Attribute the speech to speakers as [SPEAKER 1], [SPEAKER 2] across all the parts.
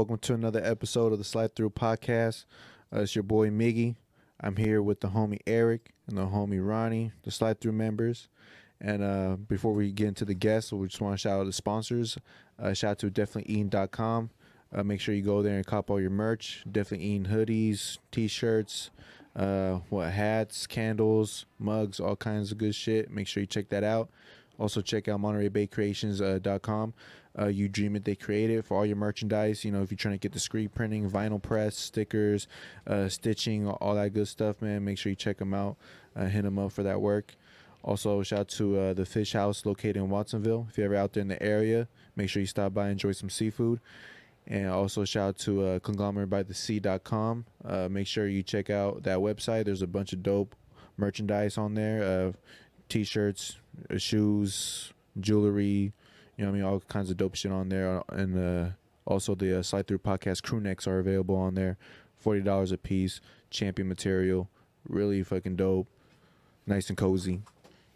[SPEAKER 1] welcome to another episode of the Slide Through podcast. It's your boy Miggy. I'm here with the homie Eric and the homie Ronnie, the Slide Through members. And before we get into the guests, we just want to shout out the sponsors. Shout out to definitellyeating.com. Make sure you go there and cop all your merch. Definitely Eating hoodies, t-shirts, hats, candles, mugs, all kinds of good shit. Make sure you check that out. Also check out MontereyBayCreations.com. You dream it, they create it for all your merchandise. You know, if you're trying to get the screen printing, vinyl press, stickers, stitching, all that good stuff, man, make sure you check them out. Hit them up for that work. Also, shout out to the Fish House located in Watsonville. If you're ever out there in the area, make sure you stop by and enjoy some seafood. And also shout out to conglomeratebythesea.com. Make sure you check out that website. There's a bunch of dope merchandise on there. T-shirts, shoes, jewelry, you know what I mean, all kinds of dope shit on there. And also the Slide Through podcast crew necks are available on there. $40 a piece, champion material, really fucking dope, nice and cozy.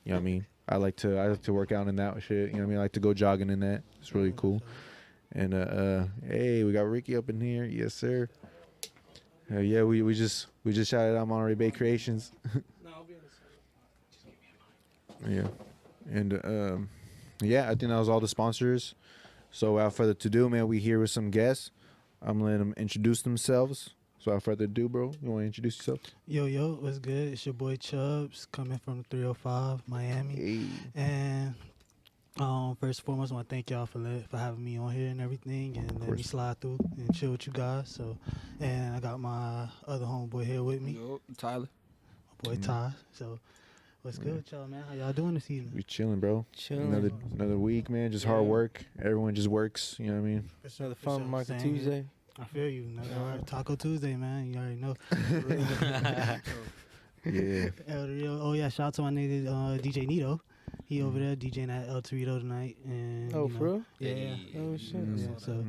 [SPEAKER 1] You know what I mean? I like to work out in that shit. You know what I mean? I like to go jogging in that. It's really cool. And hey, we got Ricky up in here. Yes, sir. Yeah, we just shouted out Monterey Bay Creations. Yeah, and yeah, I think that was all the sponsors. So without further ado, man, we here with some guests. I'm gonna let them introduce themselves. So without further ado, bro, you want to introduce yourself?
[SPEAKER 2] Yo, what's good? It's your boy Chubbs, coming from 305 Miami.
[SPEAKER 1] Hey.
[SPEAKER 2] And first and foremost, I want to thank y'all for having me on here and everything, and let me slide through and chill with you guys. So, and I got my other homeboy here with me.
[SPEAKER 3] Yo, Tyler.
[SPEAKER 2] My boy Ty. So, what's good with y'all, man? How y'all doing this evening?
[SPEAKER 1] We chilling, bro.
[SPEAKER 3] Chilling.
[SPEAKER 1] Another week, man. Just hard work. Everyone just works. You know what I mean?
[SPEAKER 3] Another fun market Tuesday.
[SPEAKER 2] I feel you. Taco Tuesday, man. You already know.
[SPEAKER 1] Yeah.
[SPEAKER 2] Oh yeah, shout out to my nigga DJ Nito. He over there DJing at El Torito tonight. And,
[SPEAKER 3] for real?
[SPEAKER 2] Yeah.
[SPEAKER 3] Oh, shit.
[SPEAKER 2] Yeah, so,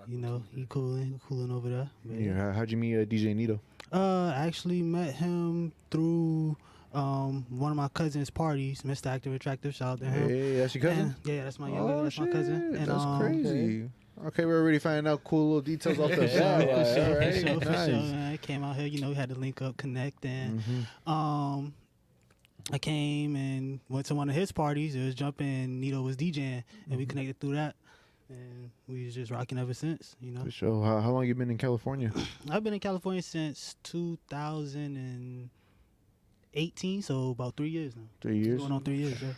[SPEAKER 2] you know, he cooling over there. But,
[SPEAKER 1] Yeah. How'd you meet DJ Nito?
[SPEAKER 2] I actually met him through one of my cousin's parties, Mr. Active Attractive. Shout out to him.
[SPEAKER 1] Hey, that's your cousin?
[SPEAKER 2] And, yeah, that's my younger. That's my cousin. And,
[SPEAKER 1] that's crazy. Okay, we're already finding out cool little details off the bat.
[SPEAKER 2] For sure, man. I came out here, you know, we had to link up, connect, and I came and went to one of his parties. It was jumping, and Nito was DJing, and we connected through that. And we was just rocking ever since, you know.
[SPEAKER 1] For sure. How long you been in California?
[SPEAKER 2] I've been in California since 2018, so about 3 years now.
[SPEAKER 1] 3 years?
[SPEAKER 2] Going on 3 years, yeah.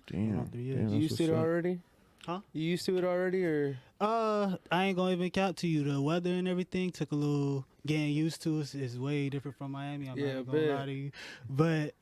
[SPEAKER 1] Damn.
[SPEAKER 2] 3 years.
[SPEAKER 1] Damn,
[SPEAKER 3] You used to it already?
[SPEAKER 2] Huh?
[SPEAKER 3] You used to it already, or?
[SPEAKER 2] I ain't gonna even count to you. The weather and everything took a little getting used to. It's way different from Miami. I'm not gonna lie to you. But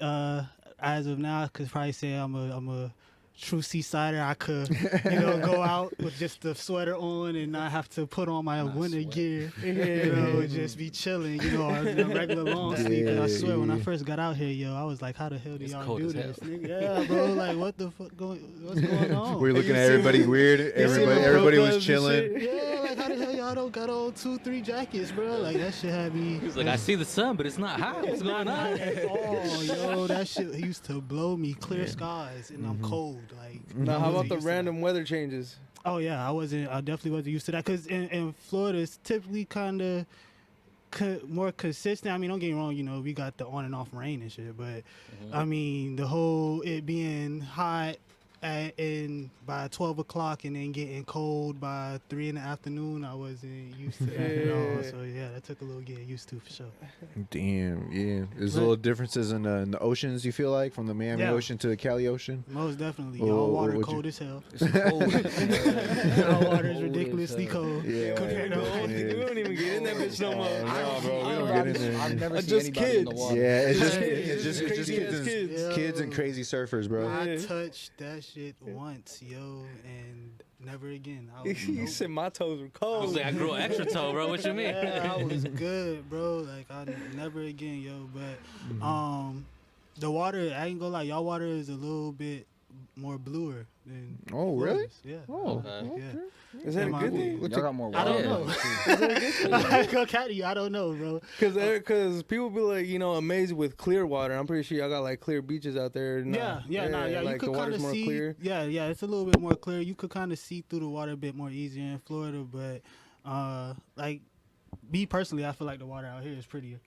[SPEAKER 2] as of now, I could probably say I'm a true seasider. I could, you know, go out with just the sweater on and not have to put on my winter gear. You know, just be chilling, you know, or the regular long sleeve. And I swear, when I first got out here, yo, I was like, how the hell do y'all do this, nigga? Yeah, bro, like, what's going on?
[SPEAKER 1] We're looking at everybody weird. Everybody was chilling.
[SPEAKER 2] Yeah, like, how the hell y'all don't got on 2-3 jackets, bro? Like, that shit had me.
[SPEAKER 4] He was like, I see the sun, but it's not hot. What's going on?
[SPEAKER 2] Oh, yo, that shit used to blow me. Clear skies, and I'm cold. Like,
[SPEAKER 3] Now, how about the random weather changes?
[SPEAKER 2] Oh yeah, I definitely wasn't used to that, because in Florida it's typically kind of more consistent. I mean, don't get me wrong, you know, we got the on and off rain and shit, but I mean, the whole it being hot and by 12 o'clock and then getting cold by 3 in the afternoon, I wasn't used to that at all. So yeah, that took a little getting used to for sure.
[SPEAKER 1] Damn, yeah. There's little differences in the oceans, you feel like, from the Miami Ocean to the Cali Ocean?
[SPEAKER 2] Most definitely. Y'all water cold as hell.
[SPEAKER 3] It's cold.
[SPEAKER 2] Y'all water is ridiculously cold.
[SPEAKER 1] Yeah.
[SPEAKER 3] Compared to we don't even get in that bitch no more.
[SPEAKER 1] No, bro, we don't get in there.
[SPEAKER 5] I've never seen
[SPEAKER 3] Just
[SPEAKER 5] anybody in the
[SPEAKER 3] kids.
[SPEAKER 5] water.
[SPEAKER 1] Yeah, it's just
[SPEAKER 3] Crazy ass
[SPEAKER 1] kids and crazy surfers, bro.
[SPEAKER 2] I touched that shit once, yo, and never again.
[SPEAKER 3] He said my toes were
[SPEAKER 4] I
[SPEAKER 3] cold.
[SPEAKER 4] was like, I grew an extra toe, bro. What you mean?
[SPEAKER 2] Yeah, I was good, bro. Like, I never again, yo. But the water, I ain't gonna lie, y'all water is a little bit more bluer than
[SPEAKER 1] Oh, really?
[SPEAKER 2] Florida's. Yeah.
[SPEAKER 1] Oh,
[SPEAKER 2] Yeah.
[SPEAKER 3] Is that a good thing?
[SPEAKER 5] Y'all got more
[SPEAKER 2] I
[SPEAKER 5] water.
[SPEAKER 2] don't know. I go cat you. I don't know, bro.
[SPEAKER 3] Because people be like, you know, amazed with clear water. I'm pretty sure y'all got like clear beaches out there.
[SPEAKER 2] Yeah. You
[SPEAKER 3] like
[SPEAKER 2] could
[SPEAKER 3] the
[SPEAKER 2] kind
[SPEAKER 3] water's
[SPEAKER 2] of
[SPEAKER 3] more
[SPEAKER 2] see.
[SPEAKER 3] clear.
[SPEAKER 2] Yeah, it's a little bit more clear. You could kind of see through the water a bit more easier in Florida, but Like me personally, I feel like the water out here is prettier.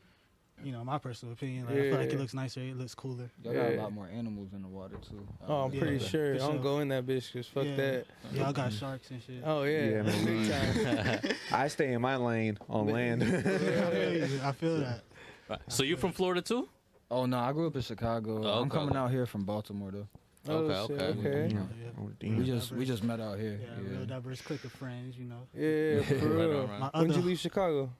[SPEAKER 2] You know, my personal opinion. Like, I feel like it looks nicer. It looks cooler.
[SPEAKER 5] Y'all got a lot more animals in the water too.
[SPEAKER 3] Oh, I'm pretty sure. I don't go in that bitch because fuck that.
[SPEAKER 2] Y'all got sharks and shit.
[SPEAKER 3] Oh yeah.
[SPEAKER 1] man, I stay in my lane on land.
[SPEAKER 2] I feel that.
[SPEAKER 4] So you from Florida too?
[SPEAKER 5] Oh no, I grew up in Chicago.
[SPEAKER 4] Oh,
[SPEAKER 5] I'm coming out here from Baltimore though.
[SPEAKER 3] Okay.
[SPEAKER 1] Oh,
[SPEAKER 5] We just met out here.
[SPEAKER 2] Real diverse clique of friends, you know.
[SPEAKER 3] Yeah, for real.
[SPEAKER 4] Right.
[SPEAKER 3] When did you leave Chicago?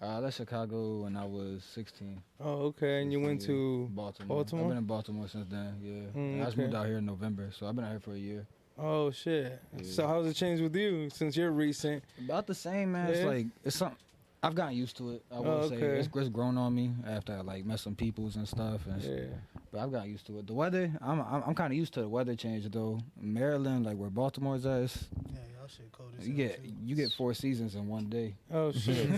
[SPEAKER 5] I left Chicago when I was 16.
[SPEAKER 3] Oh, okay. And you went to
[SPEAKER 5] Baltimore. I've been in Baltimore since then. Yeah. I just moved out here in November, so I've been out here for a year.
[SPEAKER 3] Oh shit.
[SPEAKER 5] Yeah.
[SPEAKER 3] So how's it changed with you since you're recent?
[SPEAKER 5] About the same, man. It's like it's something. I've gotten used to it. I will say it's grown on me after I like met some peoples and stuff. And but I've gotten used to it. The weather, I'm kind of used to the weather change though. Maryland, like where Baltimore's at,
[SPEAKER 2] Y'all shit cold as
[SPEAKER 5] you get 4 seasons in one day.
[SPEAKER 3] Oh shit.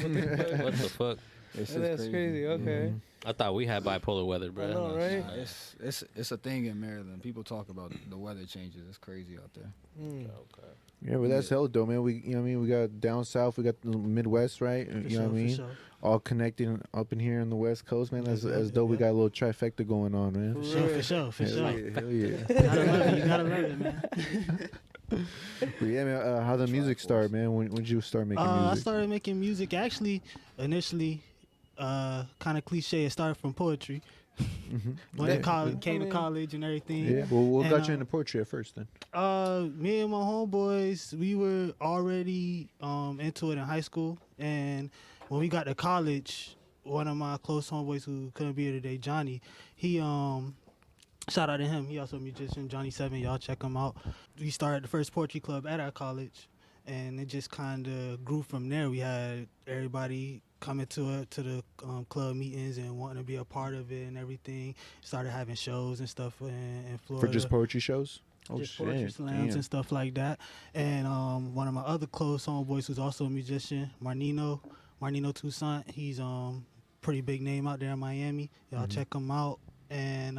[SPEAKER 4] What the fuck?
[SPEAKER 5] It's
[SPEAKER 3] That's crazy. Okay.
[SPEAKER 4] I thought we had bipolar weather, bro.
[SPEAKER 3] I know, right?
[SPEAKER 5] It's a thing in Maryland. People talk about the weather changes. It's crazy out there.
[SPEAKER 1] Yeah, but that's hell though, man. You know what I mean? We got down south, we got the Midwest, right? You know what I mean? All connecting up in here on the West Coast, man. As though we got a little trifecta going on, man.
[SPEAKER 2] For sure.
[SPEAKER 1] Hell yeah.
[SPEAKER 2] You gotta love it, man.
[SPEAKER 1] But yeah, man. How the music start, man? When did you start making music?
[SPEAKER 2] I started making music actually initially, kind of cliche. It started from poetry. Went to college, came to college and everything.
[SPEAKER 1] Yeah. Well, what got you into poetry at first then?
[SPEAKER 2] Me and my homeboys, we were already into it in high school, and when we got to college, one of my close homeboys who couldn't be here today, Johnny, he shout out to him. He also a musician, Johnny 7. Y'all check him out. We started the first poetry club at our college, and it just kind of grew from there. We had everybody coming to the club meetings and wanting to be a part of it and everything. Started having shows and stuff in Florida.
[SPEAKER 1] For just poetry shows?
[SPEAKER 2] Just poetry slams and stuff like that. And one of my other close homeboys who's also a musician, Marnino Toussaint, he's pretty big name out there in Miami. Y'all check him out. And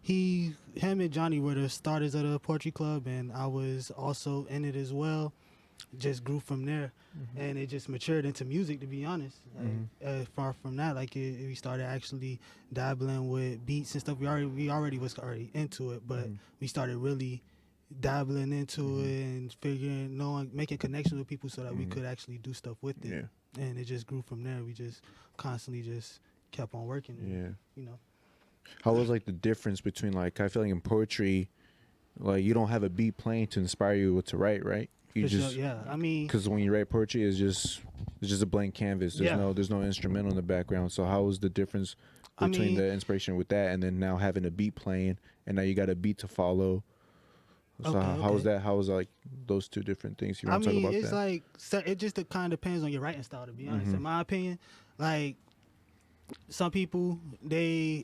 [SPEAKER 2] him and Johnny were the starters of the poetry club, and I was also in it as well. Just grew from there, and it just matured into music. To be honest, far from that, like we started actually dabbling with beats and stuff. We already was into it, but we started really dabbling into it and making connections with people so that we could actually do stuff with it. Yeah. And it just grew from there. We just constantly just kept on working. And, you know.
[SPEAKER 1] How was like the difference between like I feel like in poetry, like you don't have a beat playing to inspire you to write, right? You just
[SPEAKER 2] I mean,
[SPEAKER 1] because when you write poetry, it's just a blank canvas. There's no instrumental in the background. So how was the difference between the inspiration with that and then now having a beat playing and now you got a beat to follow? So how was that? How was like those two different things? You want to talk about
[SPEAKER 2] it's
[SPEAKER 1] that?
[SPEAKER 2] like it just kind of depends on your writing style. To be honest, in my opinion, like some people they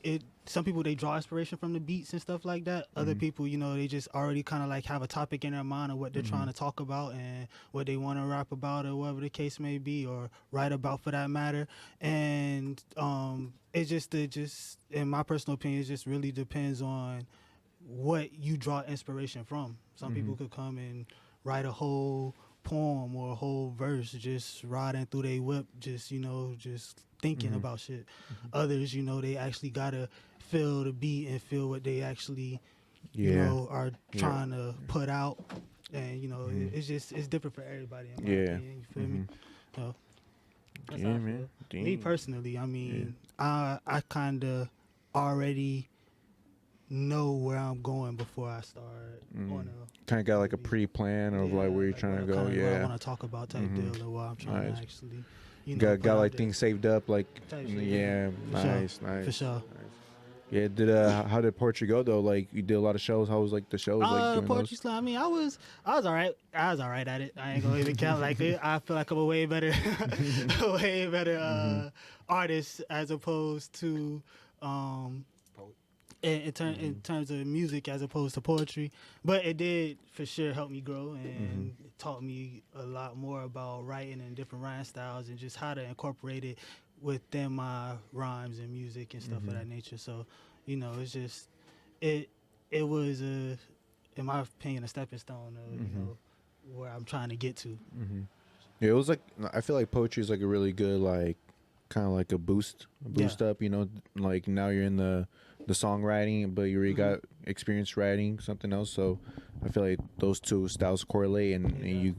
[SPEAKER 2] draw inspiration from the beats and stuff like that. Other people, you know, they just already kind of like have a topic in their mind of what they're trying to talk about and what they want to rap about or whatever the case may be, or write about for that matter. And it just in my personal opinion, it just really depends on what you draw inspiration from. Some people could come and write a whole poem or a whole verse just riding through their whip, just thinking about shit. Others, they actually gotta feel the beat and feel what they actually are trying to put out. And it's different for everybody in my opinion, you feel me? So that's how I feel. Me personally, I mean, I kinda already know where I'm going before I start.
[SPEAKER 1] Kind of got like a pre-plan of like where you're trying to go.
[SPEAKER 2] What I want to talk about type deal, or what I'm trying to actually.
[SPEAKER 1] Got like things saved up, like nice.
[SPEAKER 2] For sure.
[SPEAKER 1] Yeah, how did poetry go though? Like you did a lot of shows. How was like the shows? Like doing
[SPEAKER 2] poetry slam. I mean, I was all right. I was all right at it. I ain't gonna even count like it. I feel like I'm a way better, artist as opposed to in terms of music as opposed to poetry. But it did for sure help me grow and it taught me a lot more about writing and different rhyme styles and just how to incorporate it within my rhymes and music and stuff of that nature. So, it's just it was in my opinion, a stepping stone of where I'm trying to get to.
[SPEAKER 1] Yeah, it was like I feel like poetry is like a really good like kind of like a boost up. You know, like now you're in the songwriting, but you already got experience writing something else. So I feel like those two styles correlate, and you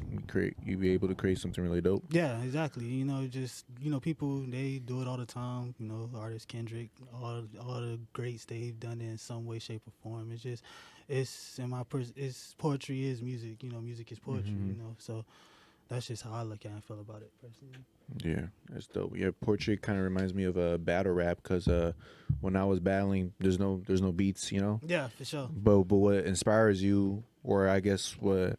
[SPEAKER 1] be able to create something really dope.
[SPEAKER 2] Yeah, exactly. You know, just people they do it all the time. You know, artist Kendrick, all the greats they've done it in some way, shape, or form. It's just it's in my it's poetry is music. You know, music is poetry. You know, so that's just how I look at it and feel about it personally.
[SPEAKER 1] Yeah, that's dope. Yeah, poetry kind of reminds me of a battle rap because when I was battling, there's no beats, you know.
[SPEAKER 2] Yeah, for sure.
[SPEAKER 1] But what inspires you, or I guess what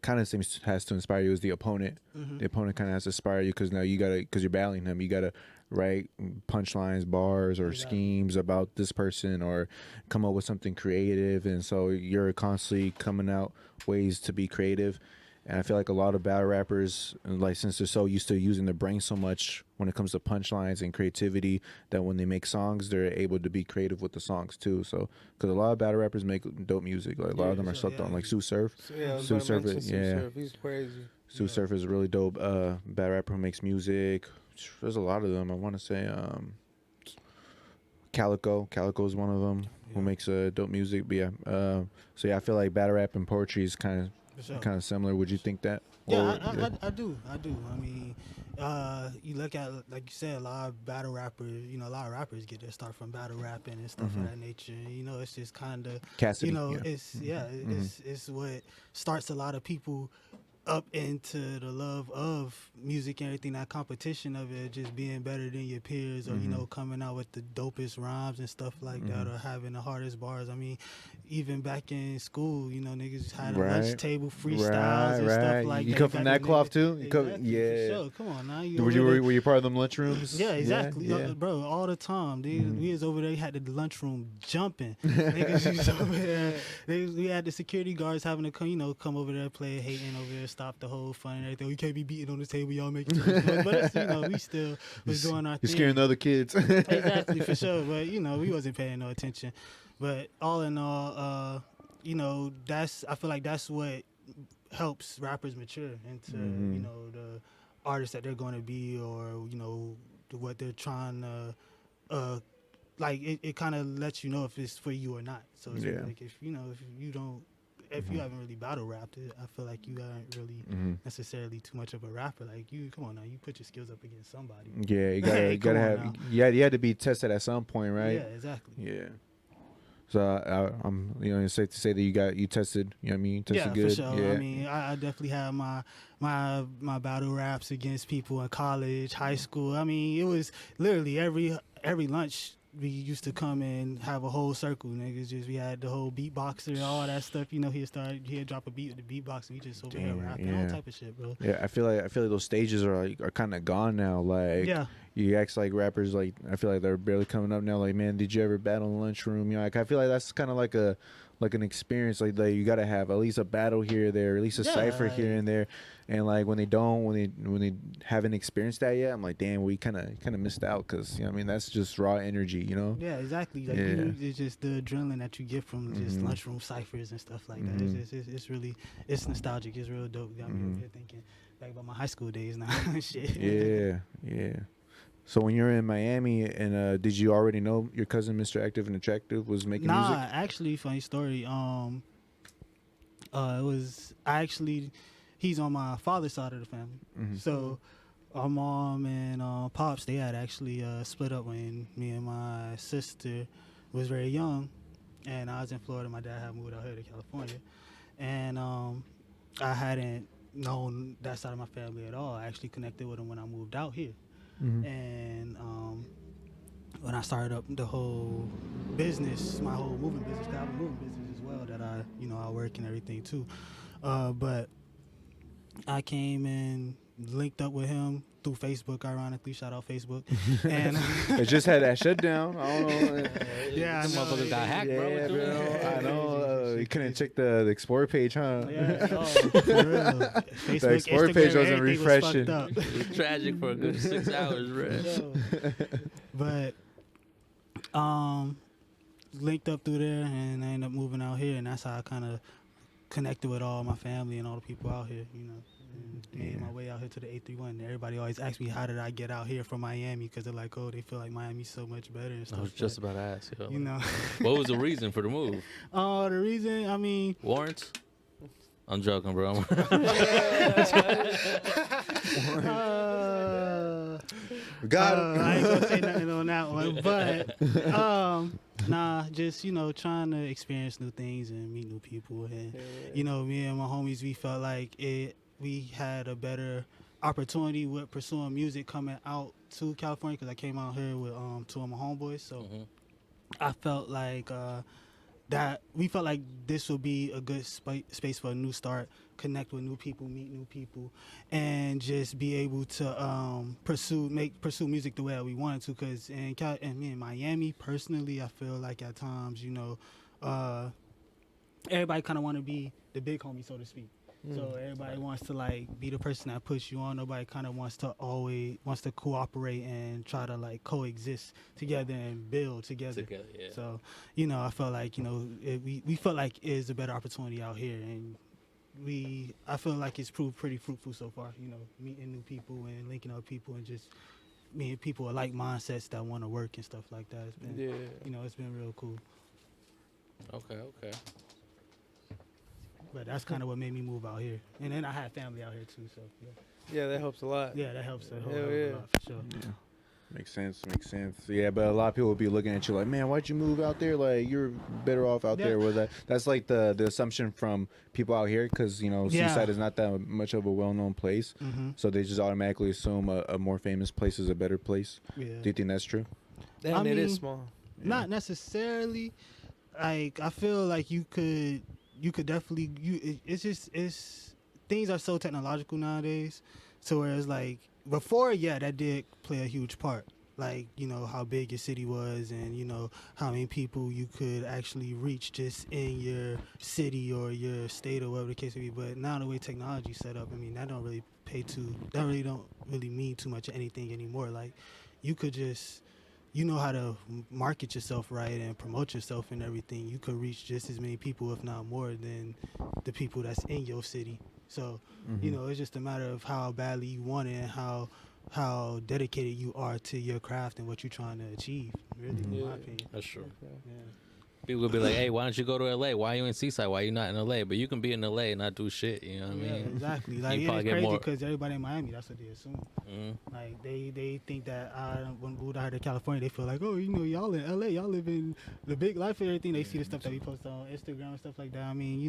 [SPEAKER 1] kind of seems has to inspire you is the opponent. The opponent kind of has to inspire you because now because you're battling him, you gotta write punchlines, bars, or schemes about this person, or come up with something creative, and so you're constantly coming out ways to be creative. And I feel like a lot of battle rappers, like since they're so used to using their brain so much when it comes to punchlines and creativity, that when they make songs, they're able to be creative with the songs too. So, because a lot of battle rappers make dope music, like a lot of them are slept on, like Sue Surf. Sue Surf,
[SPEAKER 3] he's crazy.
[SPEAKER 1] Sue Surf is a really dope battle rapper who makes music. There's a lot of them. I want to say Calico is one of them who makes dope music. But yeah, so yeah, I feel like battle rap and poetry is kind of similar. Would you think that?
[SPEAKER 2] Yeah, I do. I mean, you look at, like you said, a lot of battle rappers. You know, a lot of rappers get their start from battle rapping and stuff of that nature. You know, it's just kind of
[SPEAKER 1] Cassidy.
[SPEAKER 2] You know, it's what starts a lot of people up into the love of music and everything, that competition of it, just being better than your peers, or you know, coming out with the dopest rhymes and stuff like that, or having the hardest bars. I mean, even back in school, you know, niggas had a lunch table freestyles and stuff like that.
[SPEAKER 1] You come from that cloth too?
[SPEAKER 2] Exactly, for sure. Come on now.
[SPEAKER 1] Were you part of them lunchrooms?
[SPEAKER 2] Yeah, exactly.
[SPEAKER 1] Yeah.
[SPEAKER 2] Bro, all the time. We was over there, had the lunchroom jumping. Niggas was over there. We had the security guards having to come over there, play hating over there, stop the whole fun and everything. We can't be beating on the table, y'all making noise. But it's, we still was doing our thing.
[SPEAKER 1] You're scaring the other kids.
[SPEAKER 2] Exactly, for sure. But, we wasn't paying no attention. But all in all, I feel like that's what helps rappers mature into, the artists that they're going to be, or, what they're trying to, it kind of lets you know if it's for you or not. So it's like, if you haven't really battle rapped it, I feel like you aren't really necessarily too much of a rapper. Like, come on now, you put your skills up against somebody.
[SPEAKER 1] Yeah, you gotta have. Yeah, you had to be tested at some point, right?
[SPEAKER 2] Yeah, exactly.
[SPEAKER 1] Yeah. So I'm, it's safe to say that you tested. You know what I mean? You tested good.
[SPEAKER 2] For sure.
[SPEAKER 1] Yeah.
[SPEAKER 2] I mean, I definitely had my battle raps against people in college, high school. I mean, it was literally every lunch. We used to come and have a whole circle, niggas. We had the whole beatboxer and all that stuff. He'd drop a beat with the beatbox, and we just over here rapping, all type of shit, bro.
[SPEAKER 1] Yeah, I feel like those stages are kind of gone now. Like, you act like rappers, like, I feel like they're barely coming up now. Like, man, did you ever battle in the lunchroom? Like, I feel like that's kind of like an experience. Like you gotta have at least a battle here or there, at least a cipher here and there. And like when they haven't experienced that yet, I'm like, damn, we kind of missed out, because that's just raw energy,
[SPEAKER 2] Yeah, exactly. Like it's just the adrenaline that you get from just lunchroom ciphers and stuff like that. It's really nostalgic. It's real dope. Got me over here thinking back about my high school days now. Shit.
[SPEAKER 1] Yeah. So when you were in Miami, and did you already know your cousin, Mr. Active and Attractive, was making music?
[SPEAKER 2] Nah, actually, funny story. He's on my father's side of the family. So our mom and pops, they had actually split up when me and my sister was very young, and I was in Florida. My dad had moved out here to California, and I hadn't known that side of my family at all. I actually connected with him when I moved out here. And when I started up the whole business, my whole moving business, 'cause I have a moving business as well that I work and everything too. But I came and linked up with him through Facebook, ironically. Shout out Facebook. And
[SPEAKER 1] it just had that shutdown. I don't know.
[SPEAKER 2] Yeah,
[SPEAKER 4] Some motherfuckers got hacked, bro.
[SPEAKER 1] Yeah, bro. I know. You couldn't check the Explore page, huh?
[SPEAKER 2] Yeah, for real. Facebook,
[SPEAKER 1] the Explore
[SPEAKER 2] Instagram,
[SPEAKER 1] page wasn't
[SPEAKER 2] everything
[SPEAKER 1] refreshing.
[SPEAKER 2] was fucked up.
[SPEAKER 4] Tragic for a good 6 hours, bro.
[SPEAKER 2] But linked up through there, and I ended up moving out here, and that's how I kind of connected with all my family and all the people out here. And made my way out here to the 831. Everybody always asks me, how did I get out here from Miami? Because they're like, oh, they feel like Miami's so much better and stuff.
[SPEAKER 4] I was just about to ask. Yo.
[SPEAKER 2] You know.
[SPEAKER 4] What was the reason for the move?
[SPEAKER 2] The reason, I mean.
[SPEAKER 4] Warrants? I'm joking, bro.
[SPEAKER 1] Got him.
[SPEAKER 2] I ain't gonna say nothing on that one, but nah, just trying to experience new things and meet new people, and me and my homies, we felt like we had a better opportunity with pursuing music coming out to California because I came out here with 2 of my homeboys, so I felt like that we felt like this would be a good space for a new start, connect with new people, meet new people, and just be able to pursue music the way that we wanted to. Because in Miami, personally, I feel like at times, everybody kind of want to be the big homie, so to speak. So everybody wants to like be the person that puts you on. Nobody kind of wants to cooperate and try to like coexist together and build together. Yeah. So I felt like we felt like it's a better opportunity out here, and I feel like it's proved pretty fruitful so far. Meeting new people and linking up people and just meeting people with like mindsets that want to work and stuff like that. It's been it's been real cool.
[SPEAKER 4] Okay.
[SPEAKER 2] But that's kind of what made me move out here. And then I had family out here too, so
[SPEAKER 3] yeah, that helps a lot.
[SPEAKER 2] Yeah, that helps a whole lot for sure.
[SPEAKER 1] Yeah. Makes sense. Yeah, but a lot of people will be looking at you like, man, why'd you move out there? Like, you're better off out there with that. That's like the assumption from people out here because, Seaside is not that much of a well-known place. So they just automatically assume a more famous place is a better place. Yeah. Do you think that's true?
[SPEAKER 3] And it is small.
[SPEAKER 2] Not necessarily. Like, I feel like you could definitely it's things are so technological nowadays, so whereas like before, that did play a huge part, like how big your city was and how many people you could actually reach just in your city or your state or whatever the case may be. But now the way technology's set up, I mean, that don't really mean too much of anything anymore. Like, you could just how to market yourself right and promote yourself and everything. You could reach just as many people, if not more, than the people that's in your city. So, it's just a matter of how badly you want it and how dedicated you are to your craft and what you're trying to achieve, really, in my opinion.
[SPEAKER 4] That's true.
[SPEAKER 2] Yeah.
[SPEAKER 4] People will be like, hey, why don't you go to LA? Why are you in Seaside? Why are you not in LA? But you can be in LA and not do shit, you know what I mean?
[SPEAKER 2] Exactly. Like, it's crazy because everybody in Miami, that's what they assume. Like, they think that when we moved out here to California, they feel like, oh, y'all in LA, y'all live in the big life and everything. They see the stuff that we post on Instagram and stuff like that. I mean,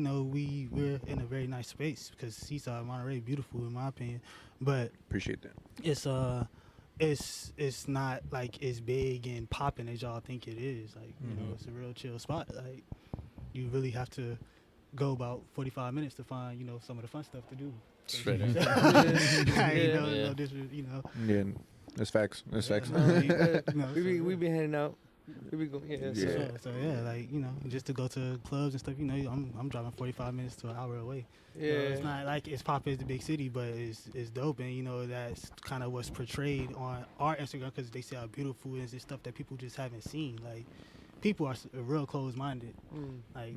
[SPEAKER 2] we're in a very nice space because Seaside, Monterey, beautiful in my opinion. But
[SPEAKER 1] appreciate that.
[SPEAKER 2] It's not like as big and popping as y'all think it is. Like, it's a real chill spot. Like, you really have to go about 45 minutes to find, some of the fun stuff to do.
[SPEAKER 4] Straight up.
[SPEAKER 1] Yeah, that's facts. That's facts.
[SPEAKER 3] We be heading out. We go,
[SPEAKER 2] So like, just to go to clubs and stuff, I'm driving 45 minutes to an hour away.
[SPEAKER 3] Yeah.
[SPEAKER 2] It's not like it's popping as the big city, but it's dope, and that's kind of what's portrayed on our Instagram because they say how beautiful it is and stuff that people just haven't seen. Like, people are real closed-minded. Like,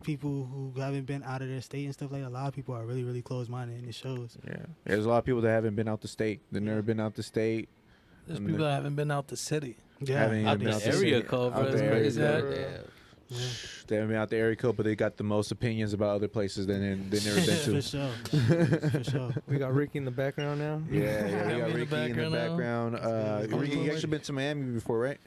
[SPEAKER 2] people who haven't been out of their state and stuff like that, a lot of people are really, really closed-minded, and it shows.
[SPEAKER 1] Yeah, there's a lot of people that haven't been out the state. They've never been out the state.
[SPEAKER 6] There's people that haven't been out the city.
[SPEAKER 2] Yeah,
[SPEAKER 4] out the area code, bro. That's crazy.
[SPEAKER 1] They haven't been out the area code, but they got the most opinions about other places than they've never been to.
[SPEAKER 2] For sure.
[SPEAKER 3] We got Ricky in the background now.
[SPEAKER 1] Yeah, we got Ricky in the background. Ricky, you actually been to Miami before, right?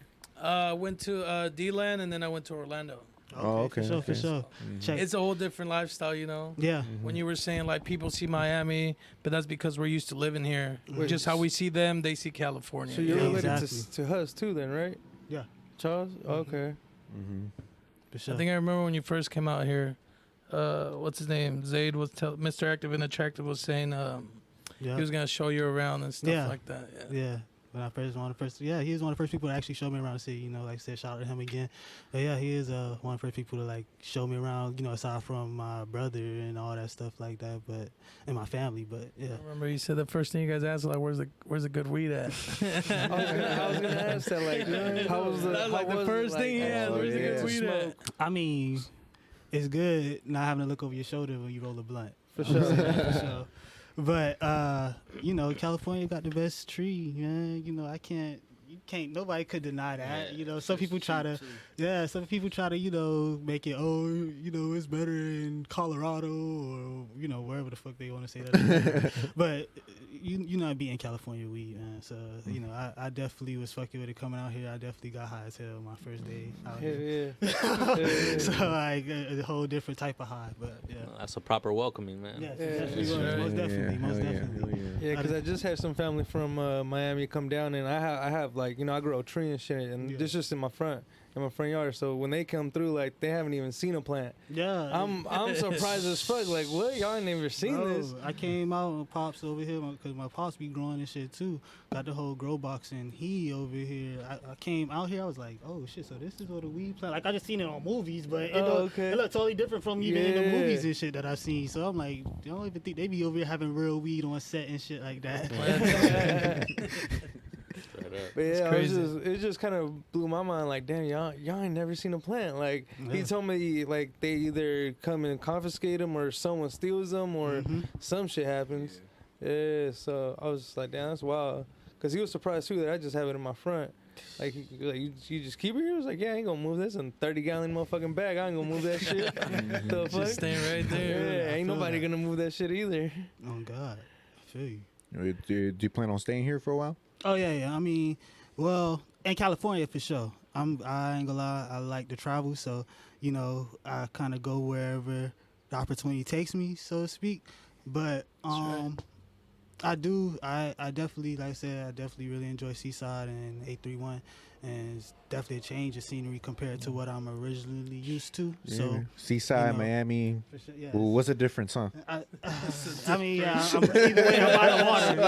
[SPEAKER 6] Went to D-Land and then I went to Orlando.
[SPEAKER 1] Okay.
[SPEAKER 2] For sure.
[SPEAKER 6] It's a whole different lifestyle,
[SPEAKER 2] Yeah.
[SPEAKER 6] When you were saying like people see Miami, but that's because we're used to living here. Just how we see them, they see California.
[SPEAKER 3] So you're related to us too, then, right?
[SPEAKER 2] Yeah.
[SPEAKER 3] Charles. Okay.
[SPEAKER 2] For sure.
[SPEAKER 6] I think I remember when you first came out here. What's his name? Zaid was Mr. Active and Attractive was saying he was gonna show you around and stuff like that.
[SPEAKER 2] Yeah. When I first he was one of the first people to actually show me around the city. Like I said, shout out to him again. But yeah, he is one of the first people to like show me around. Aside from my brother and all that stuff like that, but and my family. But yeah,
[SPEAKER 6] I remember you said the first thing you guys asked was like, "Where's the good weed at?"
[SPEAKER 3] I was gonna ask that. Like, how was the
[SPEAKER 6] first thing he asked? Where's the good weed at?
[SPEAKER 2] I mean, it's good not having to look over your shoulder when you roll a blunt.
[SPEAKER 3] For sure.
[SPEAKER 2] For sure. But you know, California got the best tree, man. You know, nobody could deny that. You know, some people try to you know, make it, oh, you know, it's better in Colorado or, you know, wherever the fuck they want to say that. But you know, I be in California weed, man. So, you know, I definitely was fucking with it coming out here. I definitely got high as hell my first day out here.
[SPEAKER 3] Yeah.
[SPEAKER 2] So, like, a whole different type of high. But, yeah.
[SPEAKER 4] That's a proper welcoming, man.
[SPEAKER 2] Yes, most definitely.
[SPEAKER 3] Yeah, because I just had some family from Miami come down, and I have like, you know, I grow a tree and shit, and it's just in my front yard. So when they come through, like, they haven't even seen a plant.
[SPEAKER 2] Yeah,
[SPEAKER 3] I'm surprised as fuck. Like, what? Y'all ain't never seen this?
[SPEAKER 2] I came out and Pops over here because my Pops be growing and shit too. Got the whole grow box, and he over here. I came out here. I was like, oh shit, so this is what a weed plant. Like, I just seen it on movies, but it looked totally different from even in the movies and shit that I've seen. So I'm like, I don't even think they be over here having real weed on set and shit like that.
[SPEAKER 3] But yeah, it just kind of blew my mind. Like, damn, y'all ain't never seen a plant. Like, he told me, like, they either come and confiscate them, or someone steals them, or some shit happens. Yeah, so I was just like, damn, that's wild. Because he was surprised too that I just have it in my front. Like, you just keep it here? I was like, yeah, I ain't gonna move this in 30-gallon motherfucking bag. I ain't gonna move that shit. The fuck?
[SPEAKER 6] Just staying right there.
[SPEAKER 3] Yeah, ain't nobody gonna move that shit either.
[SPEAKER 2] Oh God, I feel you.
[SPEAKER 1] Do you plan on staying here for a while?
[SPEAKER 2] Oh yeah. I mean, well, in California for sure. I ain't gonna lie. I like to travel, so you know, I kind of go wherever the opportunity takes me, so to speak. But I definitely, like I said, I definitely really enjoy Seaside and 831, and it's definitely a change of scenery compared to what I'm originally used to.
[SPEAKER 1] Yeah.
[SPEAKER 2] So
[SPEAKER 1] Seaside,
[SPEAKER 2] you know,
[SPEAKER 1] Miami.
[SPEAKER 2] sure, yes.
[SPEAKER 1] Well, what's the difference, huh?
[SPEAKER 2] I mean, yeah, I'm either way, I'm by the water.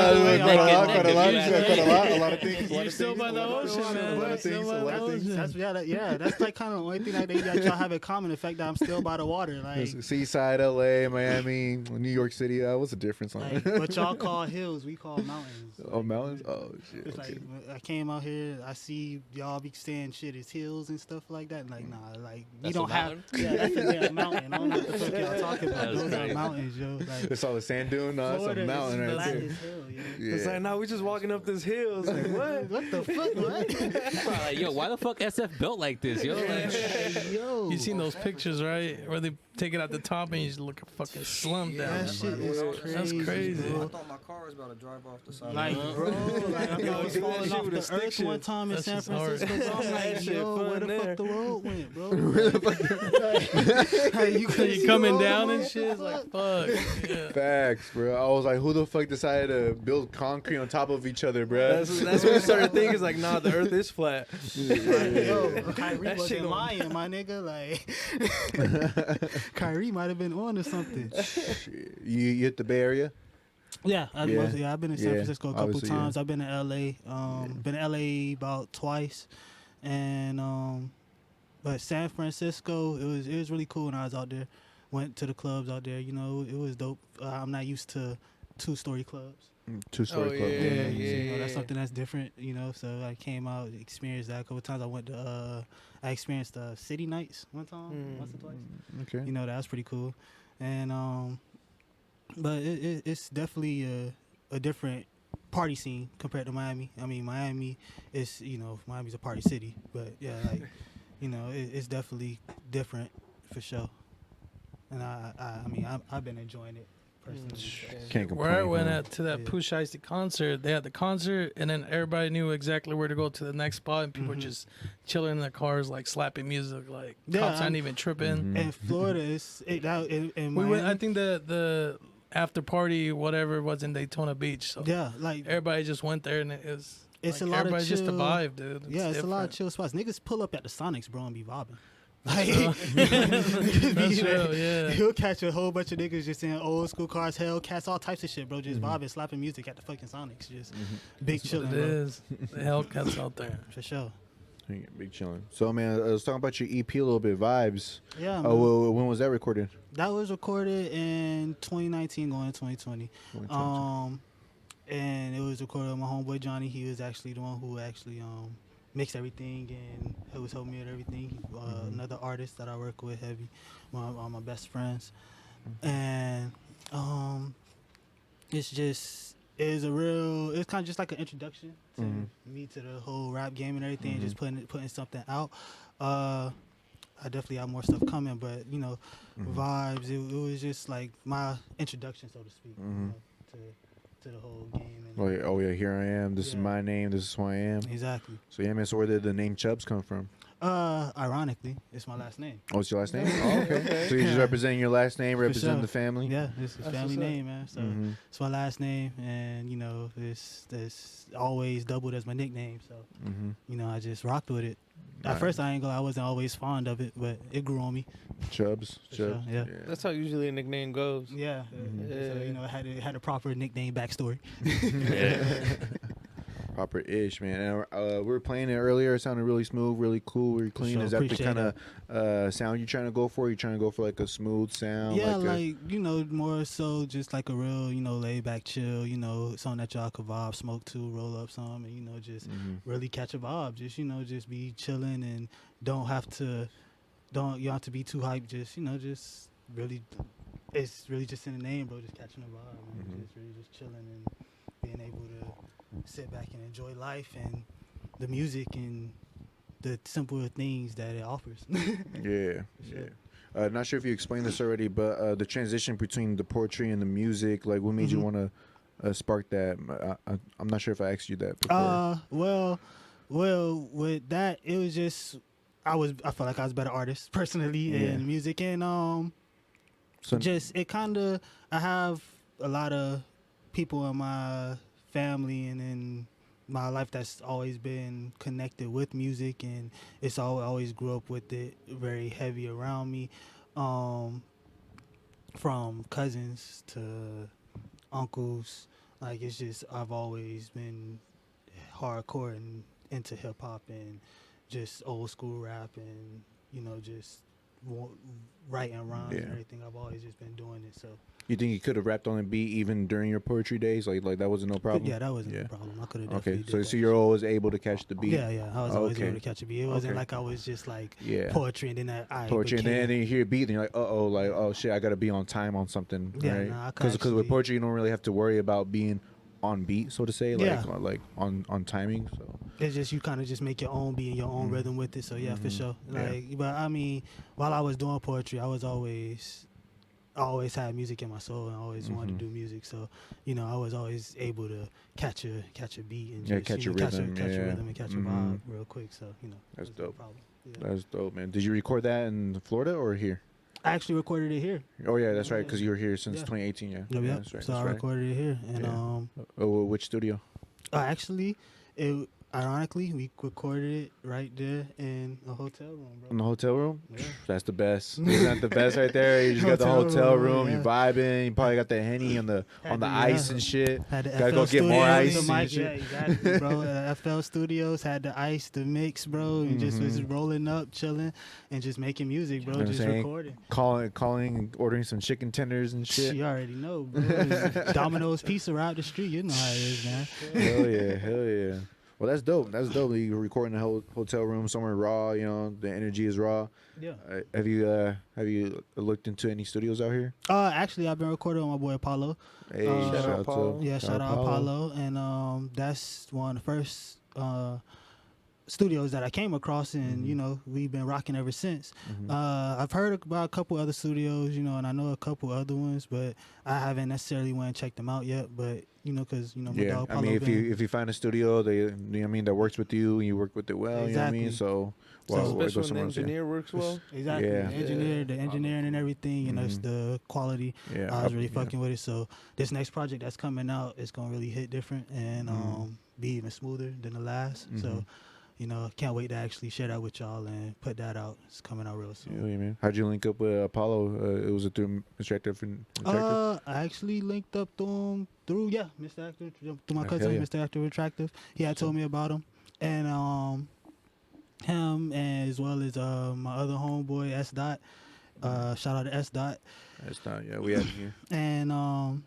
[SPEAKER 1] A lot of things.
[SPEAKER 6] You're still by the ocean, man.
[SPEAKER 2] Yeah, that's like kind of the only thing that y'all have in common. The fact that I'm still by the water, like
[SPEAKER 1] Seaside, LA, Miami, New York City. What's the difference, huh?
[SPEAKER 2] like what y'all call hills, we call mountains.
[SPEAKER 1] Oh, mountains. Oh shit.
[SPEAKER 2] It's
[SPEAKER 1] Okay.
[SPEAKER 2] like I came out here, I see y'all be saying shit is hills and stuff like that. Like, nah, like we
[SPEAKER 4] That's
[SPEAKER 2] don't
[SPEAKER 4] a
[SPEAKER 2] have.
[SPEAKER 4] mountain?
[SPEAKER 2] Yeah, that's a mountain. I don't know what the fuck y'all talking about.
[SPEAKER 4] That's
[SPEAKER 2] Those are
[SPEAKER 4] crazy.
[SPEAKER 2] mountains, yo. Like,
[SPEAKER 1] It's all the sand dune. No, that's a
[SPEAKER 2] Florida
[SPEAKER 1] mountain
[SPEAKER 2] is
[SPEAKER 1] right
[SPEAKER 2] flat
[SPEAKER 1] there.
[SPEAKER 2] as hell, yo.
[SPEAKER 3] It's like, no, we just walking up this hill. It's like, what?
[SPEAKER 2] What the fuck? What?
[SPEAKER 4] Probably like, yo, why the fuck SF built like this, yo? Like,
[SPEAKER 2] Yo,
[SPEAKER 6] You seen those pictures, right? Where they take it out the top and you just look a fucking slum down.
[SPEAKER 2] that shit is crazy.
[SPEAKER 6] That's crazy.
[SPEAKER 2] Bro.
[SPEAKER 7] I thought my car was about to drive off the side.
[SPEAKER 2] Like, bro, like I was falling off the earth one time in
[SPEAKER 6] That's
[SPEAKER 2] San
[SPEAKER 6] just hard.
[SPEAKER 2] Francisco. So I'm like,
[SPEAKER 3] That shit
[SPEAKER 2] yo, where the
[SPEAKER 3] fun
[SPEAKER 2] fuck
[SPEAKER 3] there.
[SPEAKER 2] the road went, bro?
[SPEAKER 6] You coming down and shit? It's like, fuck. Yeah.
[SPEAKER 1] Facts, bro. I was like, who the fuck decided to build concrete on top of each other, bro?
[SPEAKER 3] That's what we started thinking. It's like, nah, the earth is flat.
[SPEAKER 2] Yo, Kyrie
[SPEAKER 3] That shit
[SPEAKER 2] wasn't
[SPEAKER 3] gonna-
[SPEAKER 2] lying, my nigga. Like, Kyrie might have been on to something.
[SPEAKER 1] You hit the Bay Area?
[SPEAKER 2] Yeah, I've been in San
[SPEAKER 1] Yeah,
[SPEAKER 2] Francisco a couple
[SPEAKER 1] obviously,
[SPEAKER 2] times. I've been to LA. Been to LA about twice, and but San Francisco, it was really cool when I was out there. Went to the clubs out there. You know, it was dope. I'm not used to 2-story clubs.
[SPEAKER 1] Two-story club.
[SPEAKER 3] yeah.
[SPEAKER 2] You know, that's something that's different. You know, so I came out, experienced that a couple times. I went to I experienced City Nights one time, once or twice.
[SPEAKER 1] Okay.
[SPEAKER 2] You know, that was pretty cool, and but it's definitely a different party scene compared to Miami. I mean, Miami is, you know, Miami's a party city, but yeah, like, you know, it's definitely different for sure. And I mean, I've been enjoying it personally.
[SPEAKER 1] Can't complain.
[SPEAKER 6] Where I went
[SPEAKER 1] huh?
[SPEAKER 6] at to that
[SPEAKER 2] Yeah.
[SPEAKER 6] Pooh Shiesty concert, they had the concert, and then everybody knew exactly where to go to the next spot, and people were just chilling in their cars, like slapping music, like
[SPEAKER 2] Yeah,
[SPEAKER 6] cops aren't
[SPEAKER 2] I'm-
[SPEAKER 6] even tripping.
[SPEAKER 2] And Florida is in
[SPEAKER 6] We went. I
[SPEAKER 2] Miami,
[SPEAKER 6] think the after party, whatever, was in Daytona Beach. So
[SPEAKER 2] yeah, like
[SPEAKER 6] everybody just went there, and it's
[SPEAKER 2] it's
[SPEAKER 6] like,
[SPEAKER 2] a lot of
[SPEAKER 6] everybody's just a
[SPEAKER 2] chill-
[SPEAKER 6] vibe, dude.
[SPEAKER 2] Yeah, it's a lot of
[SPEAKER 6] different.
[SPEAKER 2] chill spots. Niggas pull up at the Sonics, bro, and be vibing. Like,
[SPEAKER 6] That's real, yeah.
[SPEAKER 2] You'll catch a whole bunch of niggas just in old school cars, Hellcats, all types of shit, bro. Just vibing, slapping music at the fucking Sonics. Just big
[SPEAKER 6] That's
[SPEAKER 2] chilling,
[SPEAKER 6] what it
[SPEAKER 2] bro.
[SPEAKER 6] is. The Hellcats out there.
[SPEAKER 2] For sure.
[SPEAKER 1] Big chilling. So, man, I was talking about your EP a little bit, Vibes.
[SPEAKER 2] Yeah, man.
[SPEAKER 1] Oh, well, when was that recorded?
[SPEAKER 2] That was recorded in 2019 going to 2020. And it was recorded with my homeboy Johnny. He was actually the one who actually mixed everything and who was helping me with everything. Another artist that I work with heavy, one of my best friends. And it's kind of just like an introduction to me to the whole rap game and everything, just putting something out. I definitely have more stuff coming, but vibes. It was just like my introduction, so to speak, to the whole game. And
[SPEAKER 1] oh yeah, here I am. This is my name. This is who I am.
[SPEAKER 2] Exactly.
[SPEAKER 1] So yeah, man. So where did the name Chubbs come from?
[SPEAKER 2] Ironically, it's my last name.
[SPEAKER 1] Oh, it's your last name? Oh, okay. So you're just representing your last name, representing the family?
[SPEAKER 2] Yeah, it's a family name, man. So it's my last name, and it's always doubled as my nickname. So I just rocked with it. At first, I wasn't always fond of it, but it grew on me.
[SPEAKER 1] Chubbs.
[SPEAKER 2] Sure, yeah.
[SPEAKER 3] That's how usually a nickname goes.
[SPEAKER 2] Yeah. So it had a proper nickname backstory.
[SPEAKER 1] Proper-ish, man. And, we were playing it earlier. It sounded really smooth, really cool, really clean.
[SPEAKER 2] Sure,
[SPEAKER 1] is that the kind of sound you're trying to go for? You're trying to go for like a smooth sound?
[SPEAKER 2] Yeah, more so just like a real, laid back, chill, something that y'all could vibe, smoke to, roll up some, and just really catch a vibe. Just just be chilling and you don't have to be too hyped. Just just really, it's really just in the name, bro. Just catching a vibe, just really just chilling and being able to sit back and enjoy life and the music and the simple things that it offers.
[SPEAKER 1] Yeah. Not sure if you explained this already, but the transition between the poetry and the music, like what made you want to spark that? I'm not sure if I asked you that before.
[SPEAKER 2] Well, with that, it was just I felt like I was a better artist personally in music, and I have a lot of people in my family and in my life that's always been connected with music, and it's always grew up with it very heavy around me, from cousins to uncles. Like it's just I've always been hardcore and into hip hop and just old school rap and just writing rhymes and everything. I've always just been doing it. So
[SPEAKER 1] you think you could have rapped on a beat even during your poetry days? Like that wasn't no problem?
[SPEAKER 2] Yeah, that wasn't a problem. I could have definitely
[SPEAKER 1] did so you're always able to catch the beat?
[SPEAKER 2] Yeah, I was always able to catch a beat. It wasn't like I was just like poetry and then
[SPEAKER 1] poetry and then you hear a beat and you're like, oh shit, I got to be on time on something.
[SPEAKER 2] Yeah,
[SPEAKER 1] right? Because with poetry, you don't really have to worry about being on beat, so to say, like on timing. So
[SPEAKER 2] it's just you kind of just make your own beat and your own rhythm with it. So yeah, for sure. But I mean, while I was doing poetry, I was always had music in my soul and I always wanted to do music. So I was always able to catch a beat and just,
[SPEAKER 1] catch a rhythm
[SPEAKER 2] and catch a vibe real quick. So
[SPEAKER 1] that's dope. That's dope, man. Did you record that in Florida or here?
[SPEAKER 2] I actually recorded it here.
[SPEAKER 1] Oh yeah, that's right. Because you were here since 2018. Yeah.
[SPEAKER 2] Yep.
[SPEAKER 1] That's right.
[SPEAKER 2] So I recorded it here, and
[SPEAKER 1] which studio?
[SPEAKER 2] Actually, ironically, we recorded it right there in a hotel room, bro.
[SPEAKER 1] In the hotel room?
[SPEAKER 2] Yeah.
[SPEAKER 1] That's the best. Isn't that the best right there? You just got the hotel room, you're vibing, you probably got the Henny on the ice and shit.
[SPEAKER 2] Gotta
[SPEAKER 1] go get more ice and shit.
[SPEAKER 2] Yeah, exactly, bro. FL Studios had the ice, the mix, bro, and just was rolling up, chilling, and just making music, bro. Just recording.
[SPEAKER 1] Calling, ordering some chicken tenders and shit.
[SPEAKER 2] You already know, bro. Domino's Pizza right up the street. You know how it is, man.
[SPEAKER 1] Hell yeah. Well, that's dope. You recording in a hotel room somewhere raw. The energy is raw.
[SPEAKER 2] Yeah.
[SPEAKER 1] Have you looked into any studios out here?
[SPEAKER 2] Actually, I've been recording with my boy Apollo.
[SPEAKER 1] Hey, shout out Apollo.
[SPEAKER 2] Yeah, shout out Apollo, and that's one of the first studios that I came across, and we've been rocking ever since. I've heard about a couple other studios, and I know a couple other ones, but I haven't necessarily went and checked them out yet. But because my dog Paulo,
[SPEAKER 1] I mean, if you find a studio that works with you and you work with it well,
[SPEAKER 2] exactly.
[SPEAKER 1] You know what I mean. So
[SPEAKER 3] especially when the engineer works well.
[SPEAKER 2] Exactly.
[SPEAKER 1] Yeah.
[SPEAKER 2] The engineering and everything, it's the quality.
[SPEAKER 1] Yeah,
[SPEAKER 2] I was really fucking with it. So this next project that's coming out is gonna really hit different and be even smoother than the last. So. Can't wait to actually share that with y'all and put that out. It's coming out real soon.
[SPEAKER 1] Yeah, man. How'd you link up with Apollo? It was through Mr. Active and Attractive?
[SPEAKER 2] I actually linked up to him through Mr. Active, through my cousin, Mr. Active Attractive. He had told me about him. And him and as well as my other homeboy, S. Dot. Shout out to S. Dot.
[SPEAKER 1] S. Dot, yeah, we had him here.
[SPEAKER 2] And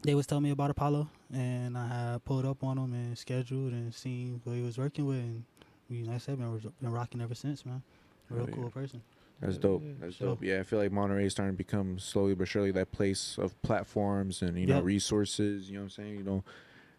[SPEAKER 2] they was telling me about Apollo, and I had pulled up on him and scheduled and seen what he was working with, and like I said, been rocking ever since, man. Real cool person.
[SPEAKER 1] That's dope. That's dope. Yeah, I feel like Monterey is starting to become slowly but surely that place of platforms and, you know, resources. You know what I'm saying? You don't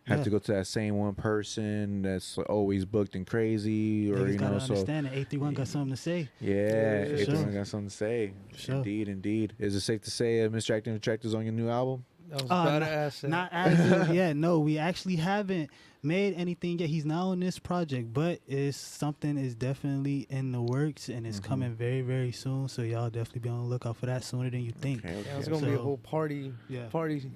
[SPEAKER 1] have to go to that same one person that's always booked and crazy. Or,
[SPEAKER 2] Niggas
[SPEAKER 1] you
[SPEAKER 2] gotta
[SPEAKER 1] know, so.
[SPEAKER 2] understand that 831 got something to say.
[SPEAKER 1] Yeah, 831 got something to say.
[SPEAKER 2] Sure.
[SPEAKER 1] Indeed. Is it safe to say Mr. Active Attractor's on your new album?
[SPEAKER 3] I was about to ask that.
[SPEAKER 2] Not as of yet. No, we actually haven't made anything yet. He's not on this project, but it's something is definitely in the works and it's coming very, very soon. So y'all definitely be on the lookout for that sooner than you think.
[SPEAKER 1] Okay.
[SPEAKER 3] Yeah, it's gonna be a whole party.
[SPEAKER 2] Yeah.
[SPEAKER 3] Party.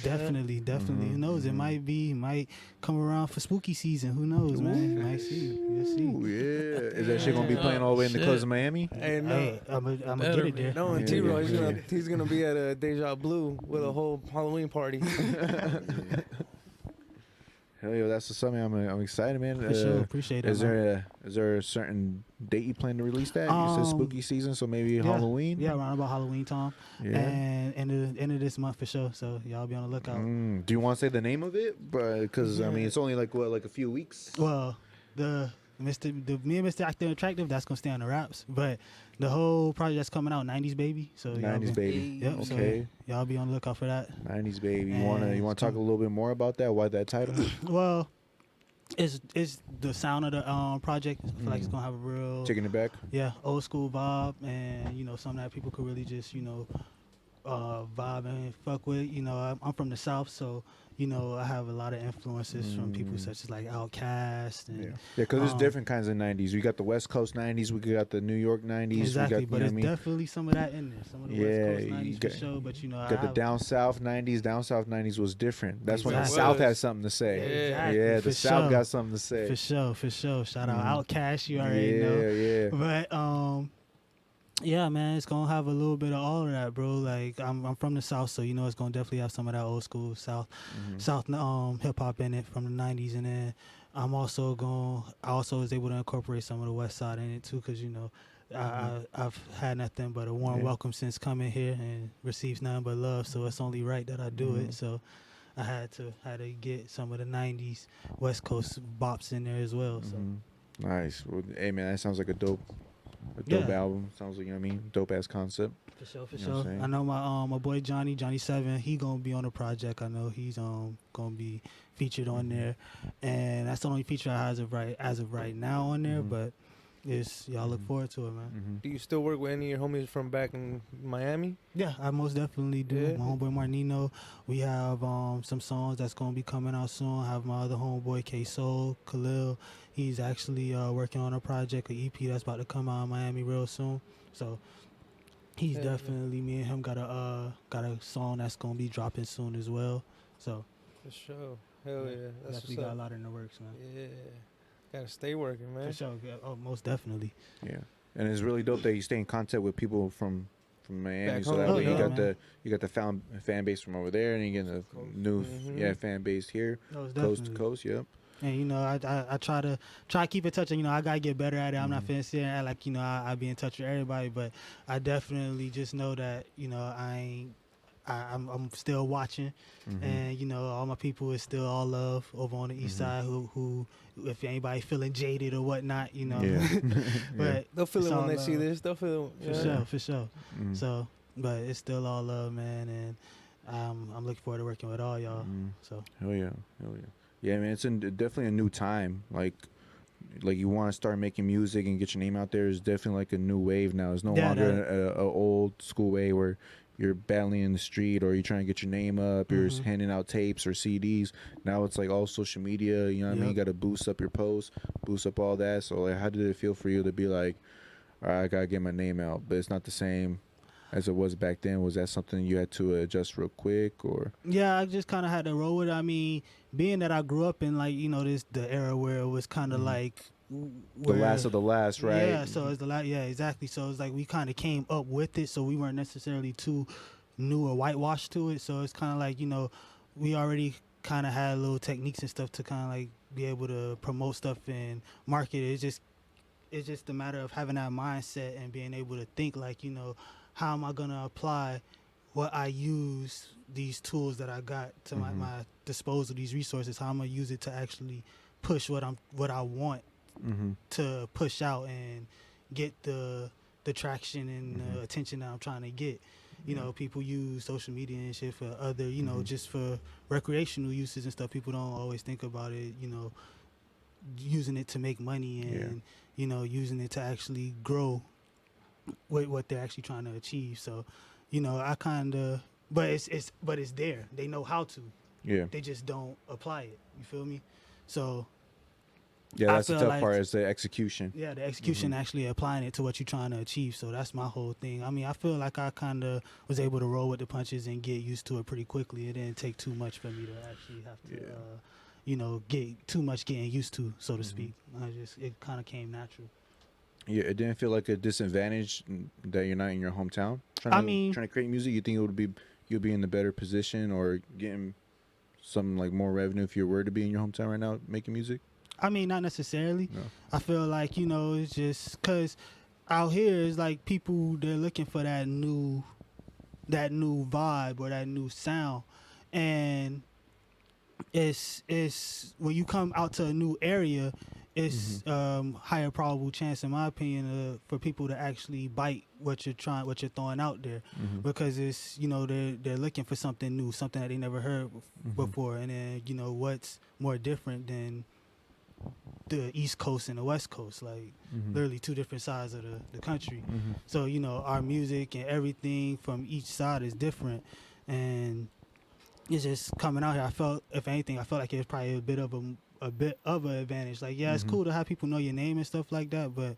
[SPEAKER 2] Definitely. Who knows? It might come around for spooky season. Who knows, man? Might see. You'll see.
[SPEAKER 1] Ooh, yeah. Is that shit gonna be playing all the way in the coast of Miami?
[SPEAKER 3] Hey, no.
[SPEAKER 2] Hey, I'm gonna get it there.
[SPEAKER 3] No, and T-Roy, he's gonna be at a Deja Blue with a whole Halloween party.
[SPEAKER 1] Hell yeah, that's something I'm excited, man.
[SPEAKER 2] For sure, appreciate it.
[SPEAKER 1] Is there a certain date you plan to release that? You said spooky season, so maybe Halloween.
[SPEAKER 2] Yeah, around about Halloween time.
[SPEAKER 1] Yeah.
[SPEAKER 2] And end of this month for sure. So y'all be on the lookout.
[SPEAKER 1] Do you want to say the name of it? But because I mean, it's only like a few weeks.
[SPEAKER 2] Well, me and Mr. Active Attractive, that's gonna stay on the raps. But the whole project that's coming out, 90s Baby. So
[SPEAKER 1] 90s Baby.
[SPEAKER 2] Yep.
[SPEAKER 1] Okay.
[SPEAKER 2] So y'all be on the lookout for that.
[SPEAKER 1] 90s Baby. You wanna talk a little bit more about that? Why that title?
[SPEAKER 2] Well, it's the sound of the project. I feel like it's gonna have a real
[SPEAKER 1] Taking it back.
[SPEAKER 2] Yeah, old school vibe, and you know, something that people could really just vibe and fuck with. You know, I'm from the South, so you know, I have a lot of influences from people such as like Outkast. And,
[SPEAKER 1] because there's different kinds of 90s. We got the West Coast 90s. We got the New York 90s.
[SPEAKER 2] Exactly,
[SPEAKER 1] we got,
[SPEAKER 2] but there's definitely some of that in there. Some of the West Coast 90s for sure, but you know,
[SPEAKER 1] got the down South 90s. Down South 90s was different. That's when the
[SPEAKER 2] Exactly.
[SPEAKER 1] South had something to say.
[SPEAKER 2] Exactly,
[SPEAKER 1] Yeah, the
[SPEAKER 2] for
[SPEAKER 1] South
[SPEAKER 2] sure.
[SPEAKER 1] got something to say.
[SPEAKER 2] For sure. Shout out Outkast, you already know.
[SPEAKER 1] Yeah.
[SPEAKER 2] But yeah, man, it's gonna have a little bit of all of that, bro. Like I'm from the South, so you know it's gonna definitely have some of that old school South hip hop in it from the 90s, and then I also was able to incorporate some of the West Side in it too, because you know I've had nothing but a warm welcome since coming here and receives nothing but love, so it's only right that I do it. So I had to get some of the 90s West Coast bops in there as well. So
[SPEAKER 1] Nice. Well, hey man, that sounds like a dope album. Sounds like, you know what I mean, dope ass concept.
[SPEAKER 2] For sure.
[SPEAKER 1] You know what I'm
[SPEAKER 2] I know my boy Johnny 7, he gonna be on the project. I know he's gonna be featured on there, and that's the only feature I have as of right now on there. But y'all look forward to it, man.
[SPEAKER 3] Do you still work with any of your homies from back in Miami?
[SPEAKER 2] Yeah, I most definitely do.
[SPEAKER 3] Yeah.
[SPEAKER 2] My homeboy Marnino. We have some songs that's gonna be coming out soon. I have my other homeboy K Soul Khalil. He's actually working on a project, an EP that's about to come out in Miami real soon. So he's definitely, me and him got a song that's gonna be dropping soon as well. So
[SPEAKER 3] For sure. Hell yeah. That's
[SPEAKER 2] definitely
[SPEAKER 3] what's
[SPEAKER 2] got
[SPEAKER 3] up.
[SPEAKER 2] a lot in the works, man.
[SPEAKER 3] Yeah. Gotta stay working, man.
[SPEAKER 2] For sure. Yeah, most definitely.
[SPEAKER 1] Yeah, and it's really dope that you stay in contact with people from Miami,
[SPEAKER 3] Back
[SPEAKER 1] so
[SPEAKER 3] home.
[SPEAKER 1] that way
[SPEAKER 2] yeah,
[SPEAKER 1] you got the fan base from over there, and you get a new fan base here, coast to coast. Yep.
[SPEAKER 2] And you know, I try to keep in touch, and you know, I gotta get better at it. I'm not finna sit and act like, you know, I be in touch with everybody, but I definitely just know that, you know, I'm still watching, and you know, all my people is still all love over on the east side. Who if anybody feeling jaded or whatnot, you know, but
[SPEAKER 3] They'll feel
[SPEAKER 2] it's
[SPEAKER 3] it when
[SPEAKER 2] all
[SPEAKER 3] they
[SPEAKER 2] love.
[SPEAKER 3] see this. They'll feel it.
[SPEAKER 2] For sure. So, but it's still all love, man, and I'm looking forward to working with all y'all. So
[SPEAKER 1] Hell yeah. Yeah, man, it's definitely a new time. Like you want to start making music and get your name out there. Is definitely like a new wave now. It's no longer a old school way where you're battling in the street or you're trying to get your name up. You're handing out tapes or CDs. Now it's like all social media. You know what I mean? You got to boost up your posts, boost up all that. So like, how did it feel for you to be like, all right, I gotta get my name out, but it's not the same as it was back then? Was that something you had to adjust real quick, or?
[SPEAKER 2] Yeah, I just kind of had to roll with it. I mean, being that I grew up in, like, you know, the era where it was kind of like
[SPEAKER 1] The last of the last, right?
[SPEAKER 2] Yeah, so it's the last. Yeah, exactly. So it's like we kind of came up with it, so we weren't necessarily too new or whitewashed to it. So it's kind of like, you know, we already kind of had little techniques and stuff to kind of like be able to promote stuff and market it. It's just a matter of having that mindset and being able to think like, you know, how am I gonna apply what I use, these tools that I got to my disposal, these resources, how I'm gonna use it to actually push what I want to push out and get the the traction and attention that I'm trying to get. You know, people use social media and shit for other, you know, just for recreational uses and stuff. People don't always think about it, you know, using it to make money and, you know, using it to actually grow what they're actually trying to achieve. So, you know, I kind of, but it's there. They know how to.
[SPEAKER 1] Yeah.
[SPEAKER 2] They just don't apply it. You feel me? So.
[SPEAKER 1] Yeah, that's the tough part is the execution.
[SPEAKER 2] Yeah, the execution, actually applying it to what you're trying to achieve. So that's my whole thing. I mean, I feel like I kind of was able to roll with the punches and get used to it pretty quickly. It didn't take too much for me to actually have to, you know, get too much getting used to, so to speak. It kind of came natural.
[SPEAKER 1] Yeah, it didn't feel like a disadvantage that you're not in your hometown. Trying to create music. You think you'll be in the better position or getting some like more revenue if you were to be in your hometown right now making music?
[SPEAKER 2] I mean, not necessarily.
[SPEAKER 1] No.
[SPEAKER 2] I feel like, you know, it's just because out here it's like people, they're looking for that new vibe or that new sound, and it's when you come out to a new area, it's higher probable chance, in my opinion, for people to actually bite what you're throwing out there, because it's, you know, they're looking for something new, something that they never heard before, and then, you know, what's more different than the East Coast and the West Coast, like literally two different sides of the country. So, you know, our music and everything from each side is different, and it's just coming out here. I felt, if anything, like it was probably a bit of an advantage. Like, yeah, it's cool to have people know your name and stuff like that, but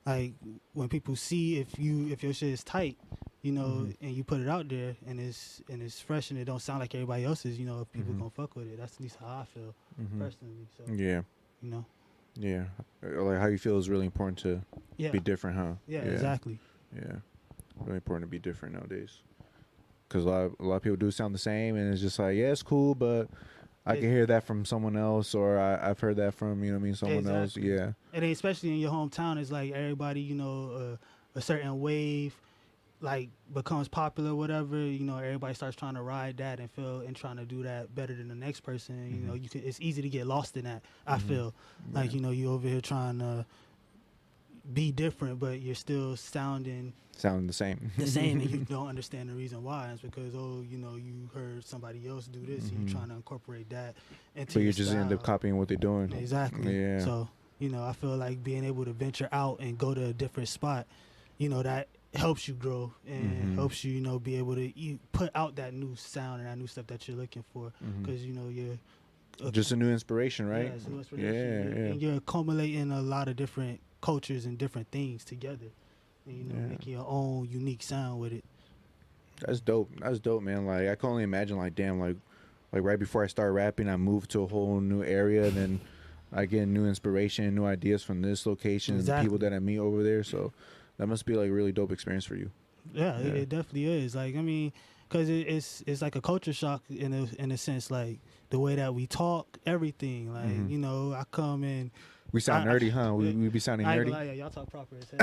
[SPEAKER 2] like when people see if your shit is tight, you know, and you put it out there and it's fresh and it don't sound like everybody else's, you know, if people gonna fuck with it. That's at least how I feel personally. So
[SPEAKER 1] yeah,
[SPEAKER 2] you know.
[SPEAKER 1] Yeah, like how you feel is really important to be different, huh?
[SPEAKER 2] Yeah, exactly.
[SPEAKER 1] Yeah, really important to be different nowadays. Because a lot of people do sound the same, and it's just like, yeah, it's cool, but I can hear that from someone else, or I've heard that from, you know what I mean, someone else. Yeah.
[SPEAKER 2] And then especially in your hometown, it's like everybody, you know, a certain wave like becomes popular, whatever, you know, everybody starts trying to ride that and trying to do that better than the next person. You know, it's easy to get lost in that. I feel like, you know, you over here trying to be different, but you're still sounding
[SPEAKER 1] the same.
[SPEAKER 2] And you don't understand the reason why. It's because, you know, you heard somebody else do this, and you're trying to incorporate that into
[SPEAKER 1] but you just end up copying what they're doing.
[SPEAKER 2] Exactly.
[SPEAKER 1] Yeah.
[SPEAKER 2] So, you know, I feel like being able to venture out and go to a different spot, you know, that helps you grow and helps you, you know, be able to put out that new sound and that new stuff that you're looking for, because you know you're
[SPEAKER 1] just a new inspiration, right?
[SPEAKER 2] Yeah, it's a new inspiration. And you're accumulating a lot of different cultures and different things together, and, you know, making your own unique sound with it.
[SPEAKER 1] That's dope, man. Like I can only imagine, like, damn, like right before I start rapping, I move to a whole new area, and then I get new inspiration, new ideas from this location, and the people that I meet over there. So that must be like a really dope experience for you.
[SPEAKER 2] Yeah, it definitely is. Like, I mean, because it's like a culture shock in a sense, like the way that we talk, everything. Like, you know, I come in.
[SPEAKER 1] We sound nerdy, huh? We be sounding nerdy.
[SPEAKER 2] Yeah, y'all talk proper as hell.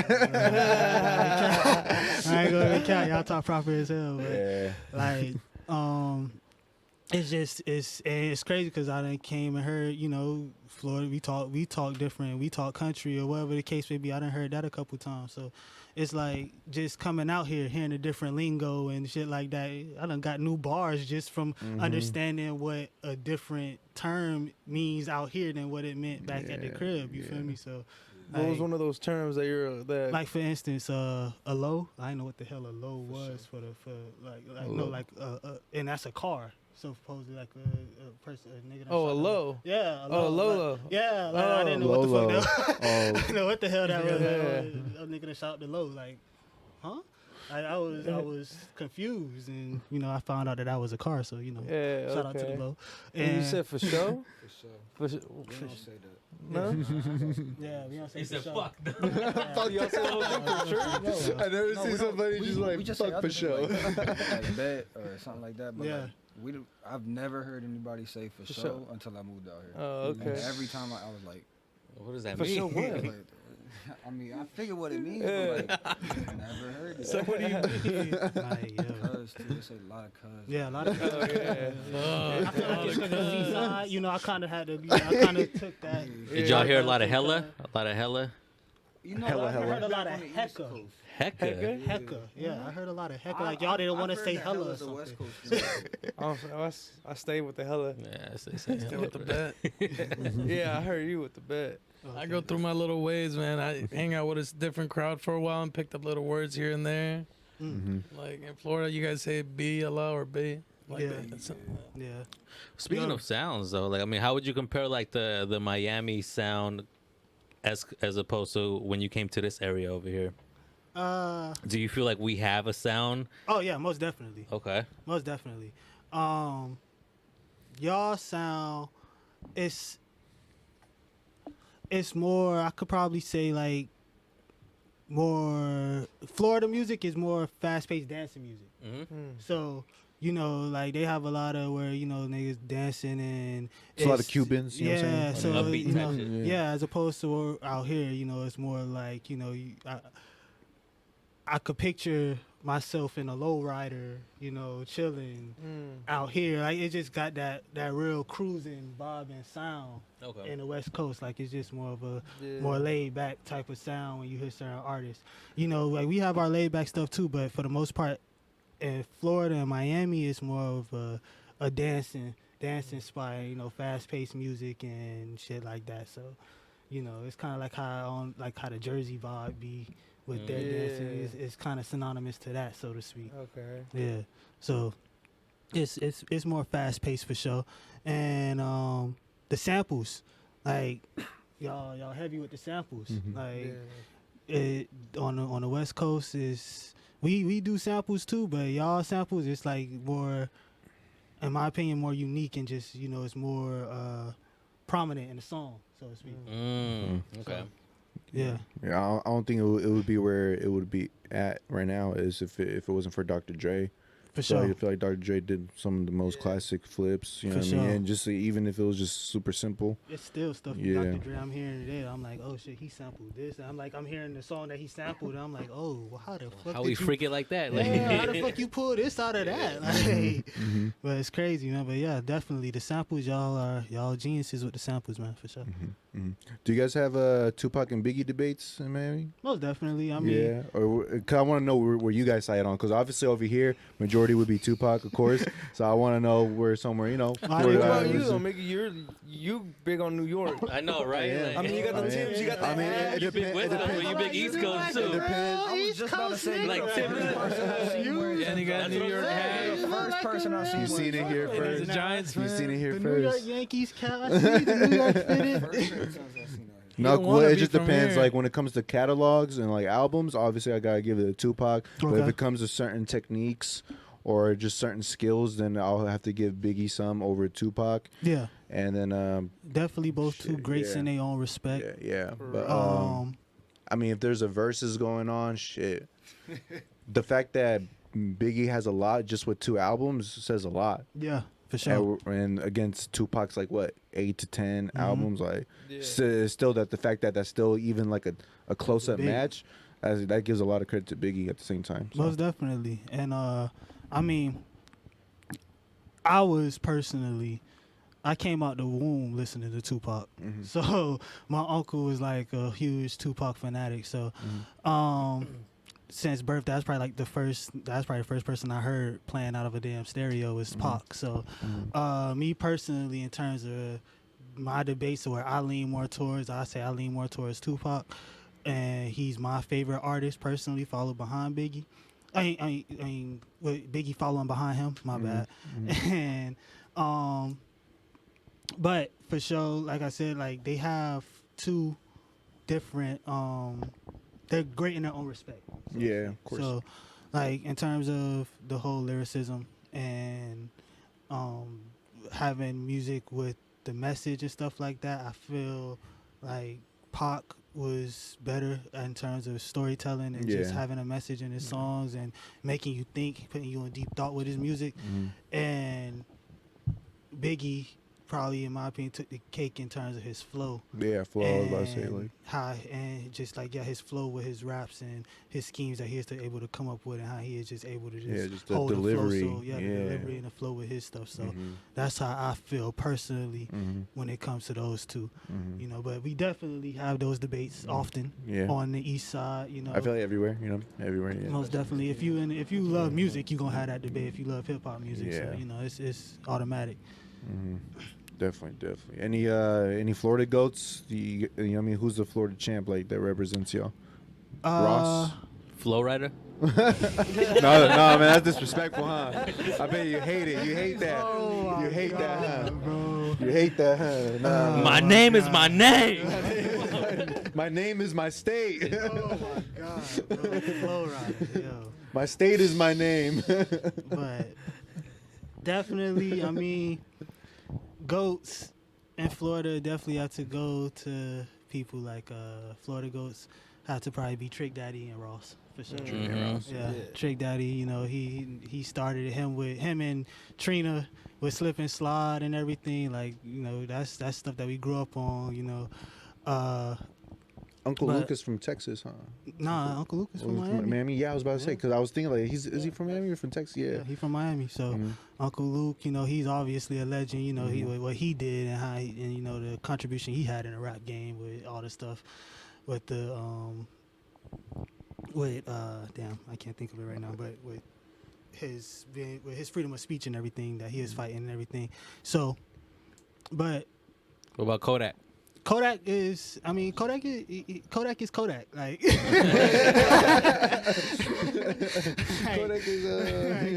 [SPEAKER 2] I ain't gonna count. Y'all talk proper as hell. But like, it's crazy because I done came and heard, you know, Florida, we talk different, we talk country or whatever the case may be. I done heard that a couple times. So it's like just coming out here, hearing a different lingo and shit like that. I done got new bars just from understanding what a different term means out here than what it meant back at the crib. You feel me? So
[SPEAKER 3] what was one of those terms that you're
[SPEAKER 2] like, for instance, a low. I didn't know what the hell a low was and that's a car. So supposedly like a person, a nigga.
[SPEAKER 3] A low.
[SPEAKER 2] Yeah.
[SPEAKER 3] A Lolo.
[SPEAKER 2] Like, yeah. Like, I didn't know what the fuck that was. I didn't know what the hell that was. A nigga that shot the low. Like, huh? I was confused, and you know, I found out that was a car. So, you know, shout out to the low.
[SPEAKER 3] And you said for sure.
[SPEAKER 5] We don't say that.
[SPEAKER 3] No.
[SPEAKER 2] Yeah, we don't say.
[SPEAKER 4] He said
[SPEAKER 2] sure.
[SPEAKER 4] fuck.
[SPEAKER 3] Fuck, y'all say for sure.
[SPEAKER 1] I never seen somebody just like fuck for sure.
[SPEAKER 5] Like bet or something like that. But
[SPEAKER 2] yeah.
[SPEAKER 5] I've never heard anybody say for sure until I moved out here.
[SPEAKER 3] Oh, okay.
[SPEAKER 5] And every time I was like,
[SPEAKER 4] what does that
[SPEAKER 3] for
[SPEAKER 4] mean?
[SPEAKER 3] sure what?
[SPEAKER 5] I mean, I figured what it means, but like, I never heard it.
[SPEAKER 3] So what do you mean?
[SPEAKER 2] Like,
[SPEAKER 5] Cuz, too. They say a lot of cuz.
[SPEAKER 2] Yeah, a lot of cuz.
[SPEAKER 3] Oh, yeah.
[SPEAKER 2] I feel like it's because of the side. You know, I kind of had to. You know, I kind of took that.
[SPEAKER 4] Did y'all hear a lot of hella? A lot of hella?
[SPEAKER 5] You know,
[SPEAKER 1] Hella,
[SPEAKER 2] I heard a lot of
[SPEAKER 5] on the East
[SPEAKER 2] hecka.
[SPEAKER 5] Coast.
[SPEAKER 4] Hecka.
[SPEAKER 2] Hecka. Yeah, I heard a lot of hecka. Like y'all didn't want to say hella or something.
[SPEAKER 3] I stayed with the hella.
[SPEAKER 4] Yeah, say
[SPEAKER 6] with the bet.
[SPEAKER 3] Yeah, I heard you with the bet.
[SPEAKER 2] Okay.
[SPEAKER 6] I go through my little ways, man. I hang out with a different crowd for a while and picked up little words here and there. Like in Florida, you guys say B a lot or B. Like
[SPEAKER 2] Yeah. Yeah.
[SPEAKER 4] Speaking of sounds, though, like I mean, how would you compare like the Miami sound as opposed to when you came to this area over here? Do you feel like we have a sound?
[SPEAKER 2] Oh yeah, most definitely.
[SPEAKER 4] Okay.
[SPEAKER 2] Most definitely. Y'all sound it's more, I could probably say like more Florida music is more fast-paced dancing music. So, you know, like they have a lot of where, you know, niggas dancing and
[SPEAKER 1] it's a lot of Cubans, you know what I'm saying?
[SPEAKER 2] So,
[SPEAKER 4] Upbeat
[SPEAKER 2] you know,
[SPEAKER 4] type shit.
[SPEAKER 2] yeah, as opposed to out here, you know, it's more like, you know, I could picture myself in a lowrider, you know, chilling out here. Like it just got that real cruising vibe and sound in the West Coast. Like it's just more of a more laid back type of sound when you hear certain artists. You know, like we have our laid back stuff too, but for the most part, in Florida and Miami, it's more of a dancing spot. You know, fast paced music and shit like that. So, you know, it's kind of like how the Jersey vibe be. With their dancing is kind of synonymous to that, so to speak.
[SPEAKER 3] Okay.
[SPEAKER 2] Yeah. So it's more fast paced for sure. And the samples, like y'all heavy with the samples. Like it on the West Coast is we do samples too, but y'all samples it's like more, in my opinion, more unique and just, you know, it's more prominent in the song, so to speak.
[SPEAKER 4] Okay.
[SPEAKER 2] Yeah.
[SPEAKER 1] Yeah, I don't think it would be where it would be at right now is if it wasn't for Dr. Dre.
[SPEAKER 2] For
[SPEAKER 1] So
[SPEAKER 2] sure.
[SPEAKER 1] I feel like Dr. Dre did some of the most classic flips, you know
[SPEAKER 2] For
[SPEAKER 1] what I mean?
[SPEAKER 2] sure.
[SPEAKER 1] And just even if it was just super simple.
[SPEAKER 2] It's still stuff from
[SPEAKER 1] Yeah.
[SPEAKER 2] Dr. Dre I'm hearing today. I'm like, oh shit, he sampled this. And I'm hearing the song that he sampled. And I'm like, oh, well, how the fuck
[SPEAKER 4] How
[SPEAKER 2] did
[SPEAKER 4] we
[SPEAKER 2] you
[SPEAKER 4] freak it like that? Like,
[SPEAKER 2] yeah, how the fuck you pull this out of that? Like, but it's crazy, man. But yeah, definitely the samples, y'all geniuses with the samples, man, for sure.
[SPEAKER 1] Do you guys have Tupac and Biggie debates in Miami?
[SPEAKER 2] Most definitely. I mean,
[SPEAKER 1] Yeah, or cause I want to know where you guys side on, because obviously over here majority would be Tupac, of course. So I want to know where somewhere, you know.
[SPEAKER 3] What about you though, Mickey? You big on New York.
[SPEAKER 4] I know, right?
[SPEAKER 1] Yeah.
[SPEAKER 4] Like,
[SPEAKER 3] I mean, you got the Timbs, you got the.
[SPEAKER 1] I mean, it
[SPEAKER 4] you big
[SPEAKER 1] depends.
[SPEAKER 4] West Coast, but you big East Coast too.
[SPEAKER 5] I was just about to say,
[SPEAKER 4] Like Tim.
[SPEAKER 6] Yeah, and you got New York hat.
[SPEAKER 5] the first person I seen.
[SPEAKER 1] You seen it here
[SPEAKER 6] He's
[SPEAKER 1] first.
[SPEAKER 6] a Giants fan.
[SPEAKER 1] You seen it here
[SPEAKER 2] the New York
[SPEAKER 1] first.
[SPEAKER 2] Yankees cat. I see the New York fitted.
[SPEAKER 1] No,
[SPEAKER 6] don't
[SPEAKER 1] well,
[SPEAKER 6] wanna
[SPEAKER 1] it
[SPEAKER 6] be
[SPEAKER 1] just
[SPEAKER 6] from
[SPEAKER 1] depends.
[SPEAKER 6] here.
[SPEAKER 1] Like when it comes to catalogs and like albums, obviously I gotta give it to Tupac. But if
[SPEAKER 2] Okay.
[SPEAKER 1] it comes to certain techniques or just certain skills, then I'll have to give Biggie some over Tupac.
[SPEAKER 2] Yeah,
[SPEAKER 1] And then
[SPEAKER 2] definitely both two
[SPEAKER 1] Shit,
[SPEAKER 2] greats
[SPEAKER 1] yeah.
[SPEAKER 2] in their own respect.
[SPEAKER 1] yeah. But I mean, if there's a versus going on, shit. The fact that Biggie has a lot just with 2 albums says a lot.
[SPEAKER 2] Yeah, for sure.
[SPEAKER 1] And against Tupac's like what 8 to 10 albums, like
[SPEAKER 3] Yeah.
[SPEAKER 1] still that the fact that that's still even like a close up
[SPEAKER 2] Big.
[SPEAKER 1] match, that gives a lot of credit to Biggie at the same time. So.
[SPEAKER 2] Most definitely. And I mean, I was personally, I came out the womb listening to Tupac. So my uncle was like a huge Tupac fanatic. So since birth, that's probably the first person I heard playing out of a damn stereo was Pac. So me personally, in terms of my debates where I lean more towards Tupac, and he's my favorite artist personally, followed behind Biggie. I mean, with Biggie following behind him, my bad. And but for sure, like I said, like they have 2 different they're great in their own respect. So,
[SPEAKER 1] Yeah, of course.
[SPEAKER 2] So like in terms of the whole lyricism and having music with the message and stuff like that, I feel like Pac was better in terms of storytelling and just having a message in his songs and making you think, putting you in deep thought with his music. And Biggie probably, in my opinion, took the cake in terms of his flow.
[SPEAKER 1] Yeah, flow. I was about to say like
[SPEAKER 2] how, and just like his flow with his raps and his schemes that he is able to come up with, and how he is just able to just
[SPEAKER 1] the
[SPEAKER 2] hold
[SPEAKER 1] delivery.
[SPEAKER 2] the flow. So the delivery and the flow with his stuff. So that's how I feel personally when it comes to those two. You know, but we definitely have those debates often on the east side. You know,
[SPEAKER 1] I feel like everywhere. You know, everywhere. Yeah.
[SPEAKER 2] Most definitely. If you love music, you are gonna have that debate. If you love hip hop music, so you know it's automatic.
[SPEAKER 1] Definitely. Any Florida goats? You know what I mean, who's the Florida champ like that represents y'all? Ross?
[SPEAKER 4] Flow Rider?
[SPEAKER 1] no, man, that's disrespectful, huh? I bet you hate it. You hate that. You hate that, huh? Bro. You hate that, huh? Nah.
[SPEAKER 4] My name is my name.
[SPEAKER 1] My name is my state.
[SPEAKER 2] Oh my God, bro. Flow Rider, yo.
[SPEAKER 1] My state is my name.
[SPEAKER 2] But definitely, I mean, goats in Florida definitely have to go to people like Florida goats. Have to probably be Trick Daddy and Ross for sure. Yeah, Trick Daddy. You know, he started him and Trina with Slip and Slide and everything. Like, you know, that's stuff that we grew up on. You know,
[SPEAKER 1] Uncle Lucas from Texas, huh?
[SPEAKER 2] Nah, Uncle Lucas from Miami.
[SPEAKER 1] Yeah, I was about to say, because I was thinking like, is he from Miami or from Texas? Yeah,
[SPEAKER 2] he from Miami. So Uncle Luke, you know, he's obviously a legend. You know, what he did and how and you know the contribution he had in the rap game with all the stuff with the damn, I can't think of it right now, but with his freedom of speech and everything that he is fighting and everything. So, but
[SPEAKER 4] what about Kodak?
[SPEAKER 2] Kodak is Kodak. Like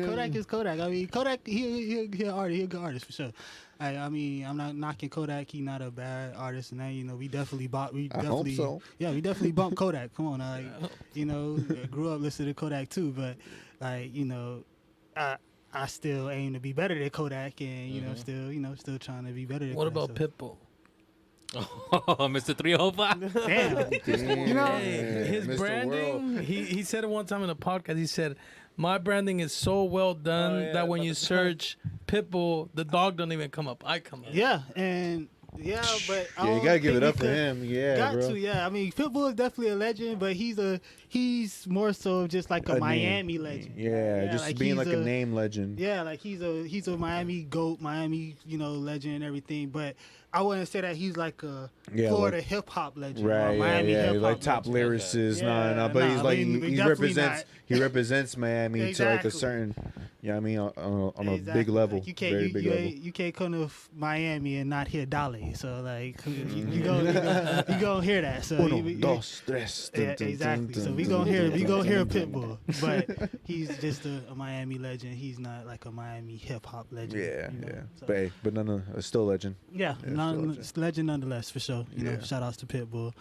[SPEAKER 1] Kodak is
[SPEAKER 2] Kodak. I mean, Kodak. He a good artist for sure. I mean, I'm not knocking Kodak. He not a bad artist, and then you know we definitely bumped Kodak. Come on, you know, grew up listening to Kodak too, but like you know, I still aim to be better than Kodak, and you know, still trying to be better than.
[SPEAKER 6] What
[SPEAKER 2] Kodak,
[SPEAKER 6] about Pitbull?
[SPEAKER 4] Oh, Mr. 305.
[SPEAKER 2] Damn. You know,
[SPEAKER 6] his
[SPEAKER 1] Mr.
[SPEAKER 6] branding, he said it one time in the podcast. He said, my branding is so well done that when you search Pitbull, the dog don't even come up. I come up.
[SPEAKER 2] Yeah, and but
[SPEAKER 1] you gotta give it up for him. Yeah, bro.
[SPEAKER 2] I mean, Pitbull is definitely a legend, but he's more so just like a Miami legend.
[SPEAKER 1] Yeah, just
[SPEAKER 2] like
[SPEAKER 1] being like a name legend.
[SPEAKER 2] Yeah, like he's a Miami GOAT, Miami, you know, legend and everything. But I wouldn't say that he's like a Florida hip hop legend,
[SPEAKER 1] right?
[SPEAKER 2] Or Miami hip hop
[SPEAKER 1] like top
[SPEAKER 2] legend.
[SPEAKER 1] lyricist, but he's like he represents Miami to like a certain, I mean, on a big level,
[SPEAKER 2] like
[SPEAKER 1] very big level.
[SPEAKER 2] You can't come to Miami and not hear Dolly, so like you gonna hear that. So
[SPEAKER 1] Uno, dos, tres.
[SPEAKER 2] Exactly. So we gonna hear Pitbull, but he's just a Miami legend. He's not like a Miami hip hop legend.
[SPEAKER 1] Yeah,
[SPEAKER 2] you know? So.
[SPEAKER 1] But still legend.
[SPEAKER 2] Yeah, legend nonetheless for sure. You know, shout outs to Pitbull.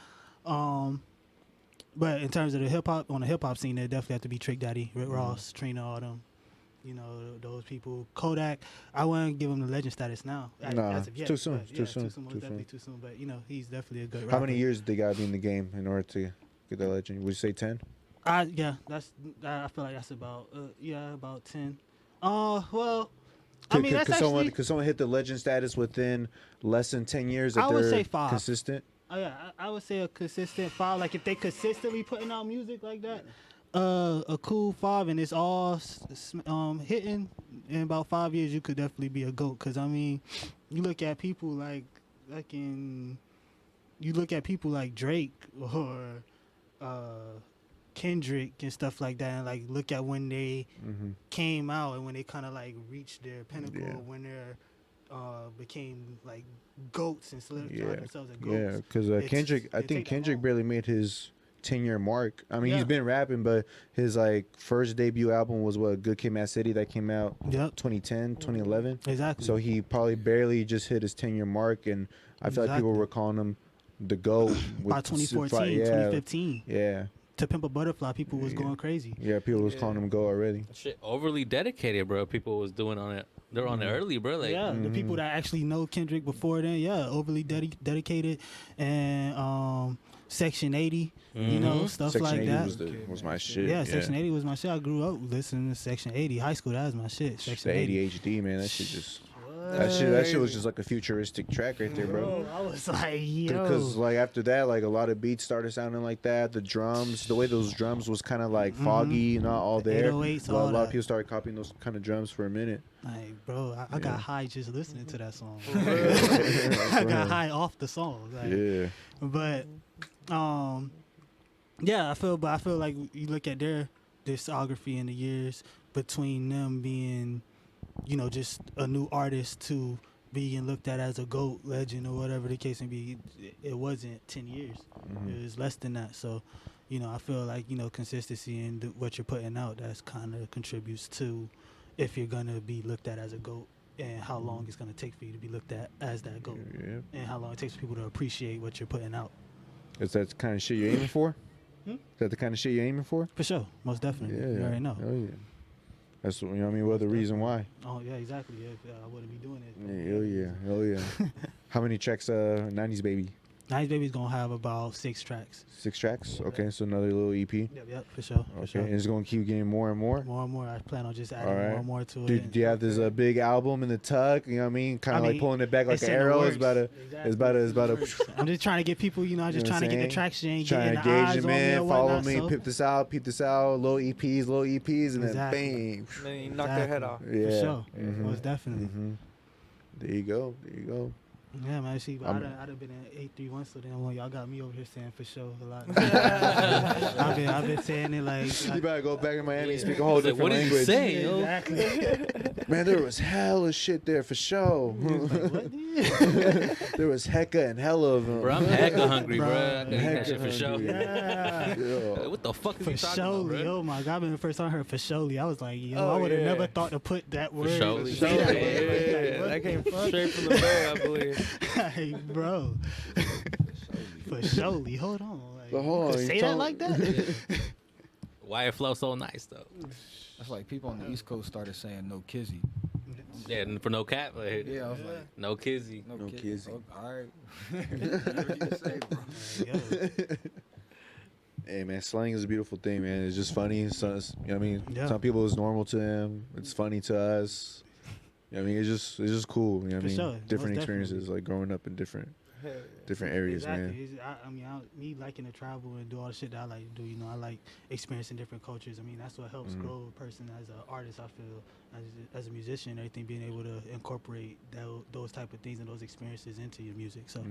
[SPEAKER 2] But in terms of the hip hop scene, there definitely have to be Trick Daddy, Rick Ross, Trina, all them. You know, those people. Kodak, I wouldn't give him the legend status now. As of yet,
[SPEAKER 1] too soon.
[SPEAKER 2] Too soon. But you know, he's definitely a good rapper.
[SPEAKER 1] How many years did they gotta be in the game in order to get that legend? Would you say 10?
[SPEAKER 2] I feel like that's about about 10. Well, I mean, that's actually...
[SPEAKER 1] Could someone hit the legend status within less than 10 years if
[SPEAKER 2] I would
[SPEAKER 1] they're
[SPEAKER 2] say 5.
[SPEAKER 1] consistent?
[SPEAKER 2] Oh, yeah, I would say a consistent 5. Like, if they consistently putting out music like that, a cool 5, and it's all hitting, in about 5 years, you could definitely be a GOAT. Because, I mean, you look at people like Drake or Kendrick and stuff like that, and like look at when they came out and when they kind of like reached their pinnacle, when they're became like GOATs and solidified themselves as GOATs.
[SPEAKER 1] Yeah, because Kendrick barely made his 10-year mark. I mean, he's been rapping, but his like first debut album was Good Kid, Mad City, that came out 2010, 2011.
[SPEAKER 2] Exactly.
[SPEAKER 1] So he probably barely just hit his 10-year mark, and I feel like people were calling him the GOAT
[SPEAKER 2] by 2014, 2015.
[SPEAKER 1] Yeah.
[SPEAKER 2] To Pimp a Butterfly, people was going crazy.
[SPEAKER 1] Yeah, people was calling him GOAT already.
[SPEAKER 4] Shit, overly dedicated, bro. People was doing on it. They're on it early, bro. Like,
[SPEAKER 2] the people that actually know Kendrick before then, overly dedicated, and Section 80, you know, stuff
[SPEAKER 1] Section
[SPEAKER 2] like
[SPEAKER 1] 80
[SPEAKER 2] that.
[SPEAKER 1] was my shit.
[SPEAKER 2] Yeah, Section 80 was my shit. I grew up listening to Section 80. High school, that was my shit. Section
[SPEAKER 1] the ADHD, man, that shit just That shit was just like a futuristic track right there, bro.
[SPEAKER 2] I was like, yo.
[SPEAKER 1] Because like after that, like a lot of beats started sounding like that. The drums, the way those drums was kind of like foggy, not all there.
[SPEAKER 2] 808s,
[SPEAKER 1] a lot of people started copying those kind of drums for a minute.
[SPEAKER 2] Like, bro, I got high just listening to that song. I got high off the song. Like,
[SPEAKER 1] Yeah.
[SPEAKER 2] But, yeah, I feel like you look at their discography in the years between them being, you know, just a new artist to being looked at as a GOAT, legend, or whatever the case may be. It wasn't 10 years. It was less than that. So, you know, I feel like, you know, consistency in what you're putting out, that's kind of contributes to if you're going to be looked at as a GOAT and how long it's going to take for you to be looked at as that GOAT and how long it takes for people to appreciate what you're putting out.
[SPEAKER 1] Is that the kind of shit you're aiming for? Is that the kind of shit you're aiming for?
[SPEAKER 2] For sure. Most definitely.
[SPEAKER 1] Yeah.
[SPEAKER 2] You already know.
[SPEAKER 1] Oh, yeah. That's, you know what I mean? Well, the reason why.
[SPEAKER 2] Oh, yeah, exactly. If I wouldn't be doing it.
[SPEAKER 1] Yeah, hell yeah. Hell yeah. How many tracks, 90s Baby?
[SPEAKER 2] 90s Baby's going to have about 6 tracks.
[SPEAKER 1] 6 tracks? Okay, so another little EP.
[SPEAKER 2] Yep, for sure.
[SPEAKER 1] Okay, and it's going to keep getting more and more?
[SPEAKER 2] More and more. I plan on just adding more and more to it.
[SPEAKER 1] Do you have this big album in the tuck? You know what I mean? Kind of like pulling it back like an arrow. It's about to.
[SPEAKER 2] I'm just trying to get people, you know, I'm just trying to get the traction.
[SPEAKER 1] Trying to engage them in, follow me, peep this out, little EPs, and then bang.
[SPEAKER 3] Then you knock their head off.
[SPEAKER 1] Yeah.
[SPEAKER 2] For sure. Most definitely.
[SPEAKER 1] There you go.
[SPEAKER 2] Yeah, man. See, I'd have been in 831, so then y'all got me over here saying for sure a lot. I've been saying it like.
[SPEAKER 1] You better go back in Miami and speak a whole different language.
[SPEAKER 4] What are you saying, yo?
[SPEAKER 2] Exactly.
[SPEAKER 1] Man, there was hella shit there for sure. There was hecka and hella of them.
[SPEAKER 4] Bro, I'm hecka hungry, bro. I can eat that shit for
[SPEAKER 1] hungry.
[SPEAKER 4] sure.
[SPEAKER 2] Yeah.
[SPEAKER 4] What the fuck is
[SPEAKER 2] For
[SPEAKER 4] you talking about,
[SPEAKER 2] surely,
[SPEAKER 4] bro?
[SPEAKER 2] oh my god! When the first time I heard for surely, I was like, yo, I would have never thought to put that word.
[SPEAKER 4] surely.
[SPEAKER 2] Say that word.
[SPEAKER 3] Yeah, that came straight from the bay, I believe.
[SPEAKER 2] Hey, bro. For surely, hold on. Like,
[SPEAKER 1] But hold on,
[SPEAKER 2] you
[SPEAKER 1] you
[SPEAKER 2] say that like that?
[SPEAKER 4] Why it flow so nice though?
[SPEAKER 5] That's like people on the East Coast started saying no kizzy.
[SPEAKER 4] Yeah, and for no cap, like,
[SPEAKER 5] Yeah, I was like,
[SPEAKER 4] no kizzy.
[SPEAKER 5] no
[SPEAKER 1] kizzy.
[SPEAKER 5] kizzy. Oh, all right. Whatever you say, bro.
[SPEAKER 2] Yo.
[SPEAKER 1] Hey man, slang is a beautiful thing, man. It's just funny. So you know what I mean?
[SPEAKER 2] Yeah.
[SPEAKER 1] Some people it's normal to them. It's funny to us. You know what I mean? It's just cool. You know what I mean?
[SPEAKER 2] sure.
[SPEAKER 1] Different
[SPEAKER 2] Most
[SPEAKER 1] experiences, like growing up in different areas, man.
[SPEAKER 2] Exactly. Me liking to travel and do all the shit that I like to do. You know, I like experiencing different cultures. I mean, that's what helps grow a person as an artist. I feel as a musician, everything, being able to incorporate those type of things and those experiences into your music. So,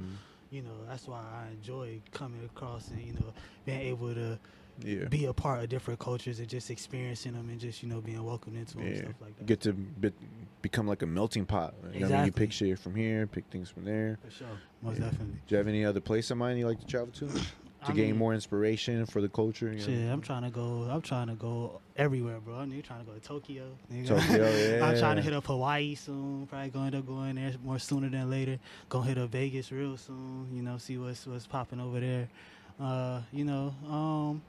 [SPEAKER 2] you know, that's why I enjoy coming across and, you know, being able to be a part of different cultures and just experiencing them and just, you know, being welcomed into them and stuff like that.
[SPEAKER 1] Get to become like a melting pot. You know what I mean? You pick shit from here, pick things from there.
[SPEAKER 2] For sure. Most definitely.
[SPEAKER 1] Do you have any other place in mind you like to travel to? To gain more inspiration for the culture? You know?
[SPEAKER 2] Shit, I'm trying to go everywhere, bro. I'm trying to go to Tokyo. Nigga.
[SPEAKER 1] Tokyo, yeah.
[SPEAKER 2] I'm trying to hit up Hawaii soon. Probably going to go in there more sooner than later. Gonna hit up Vegas real soon. You know, see what's popping over there. You know,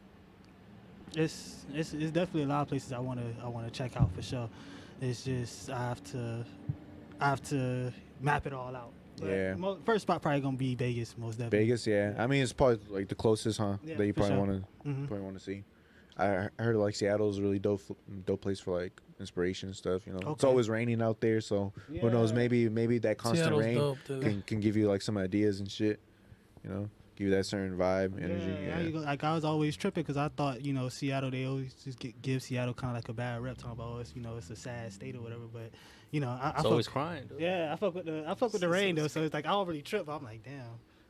[SPEAKER 2] it's definitely a lot of places I wanna check out for sure. It's just I have to map it all out. But first spot probably gonna be Vegas, most definitely.
[SPEAKER 1] Vegas, yeah. I mean, it's probably like the closest, huh?
[SPEAKER 2] Yeah,
[SPEAKER 1] that you
[SPEAKER 2] for
[SPEAKER 1] probably
[SPEAKER 2] sure.
[SPEAKER 1] want to see. I heard like Seattle's a really dope place for like inspiration and stuff. You know, it's always raining out there, so who knows? Maybe that constant
[SPEAKER 6] Seattle's
[SPEAKER 1] rain
[SPEAKER 6] dope,
[SPEAKER 1] can give you like some ideas and shit. You know, give you that certain vibe, energy.
[SPEAKER 2] Yeah. Like I was always tripping because I thought, you know, Seattle, they always just give Seattle kind of like a bad rep, talking about, it's, you know, it's a sad state or whatever. But you know, I
[SPEAKER 4] always crying. Dude.
[SPEAKER 2] Yeah, I fuck with the rain though, so it's like I don't really trip. I'm like, damn,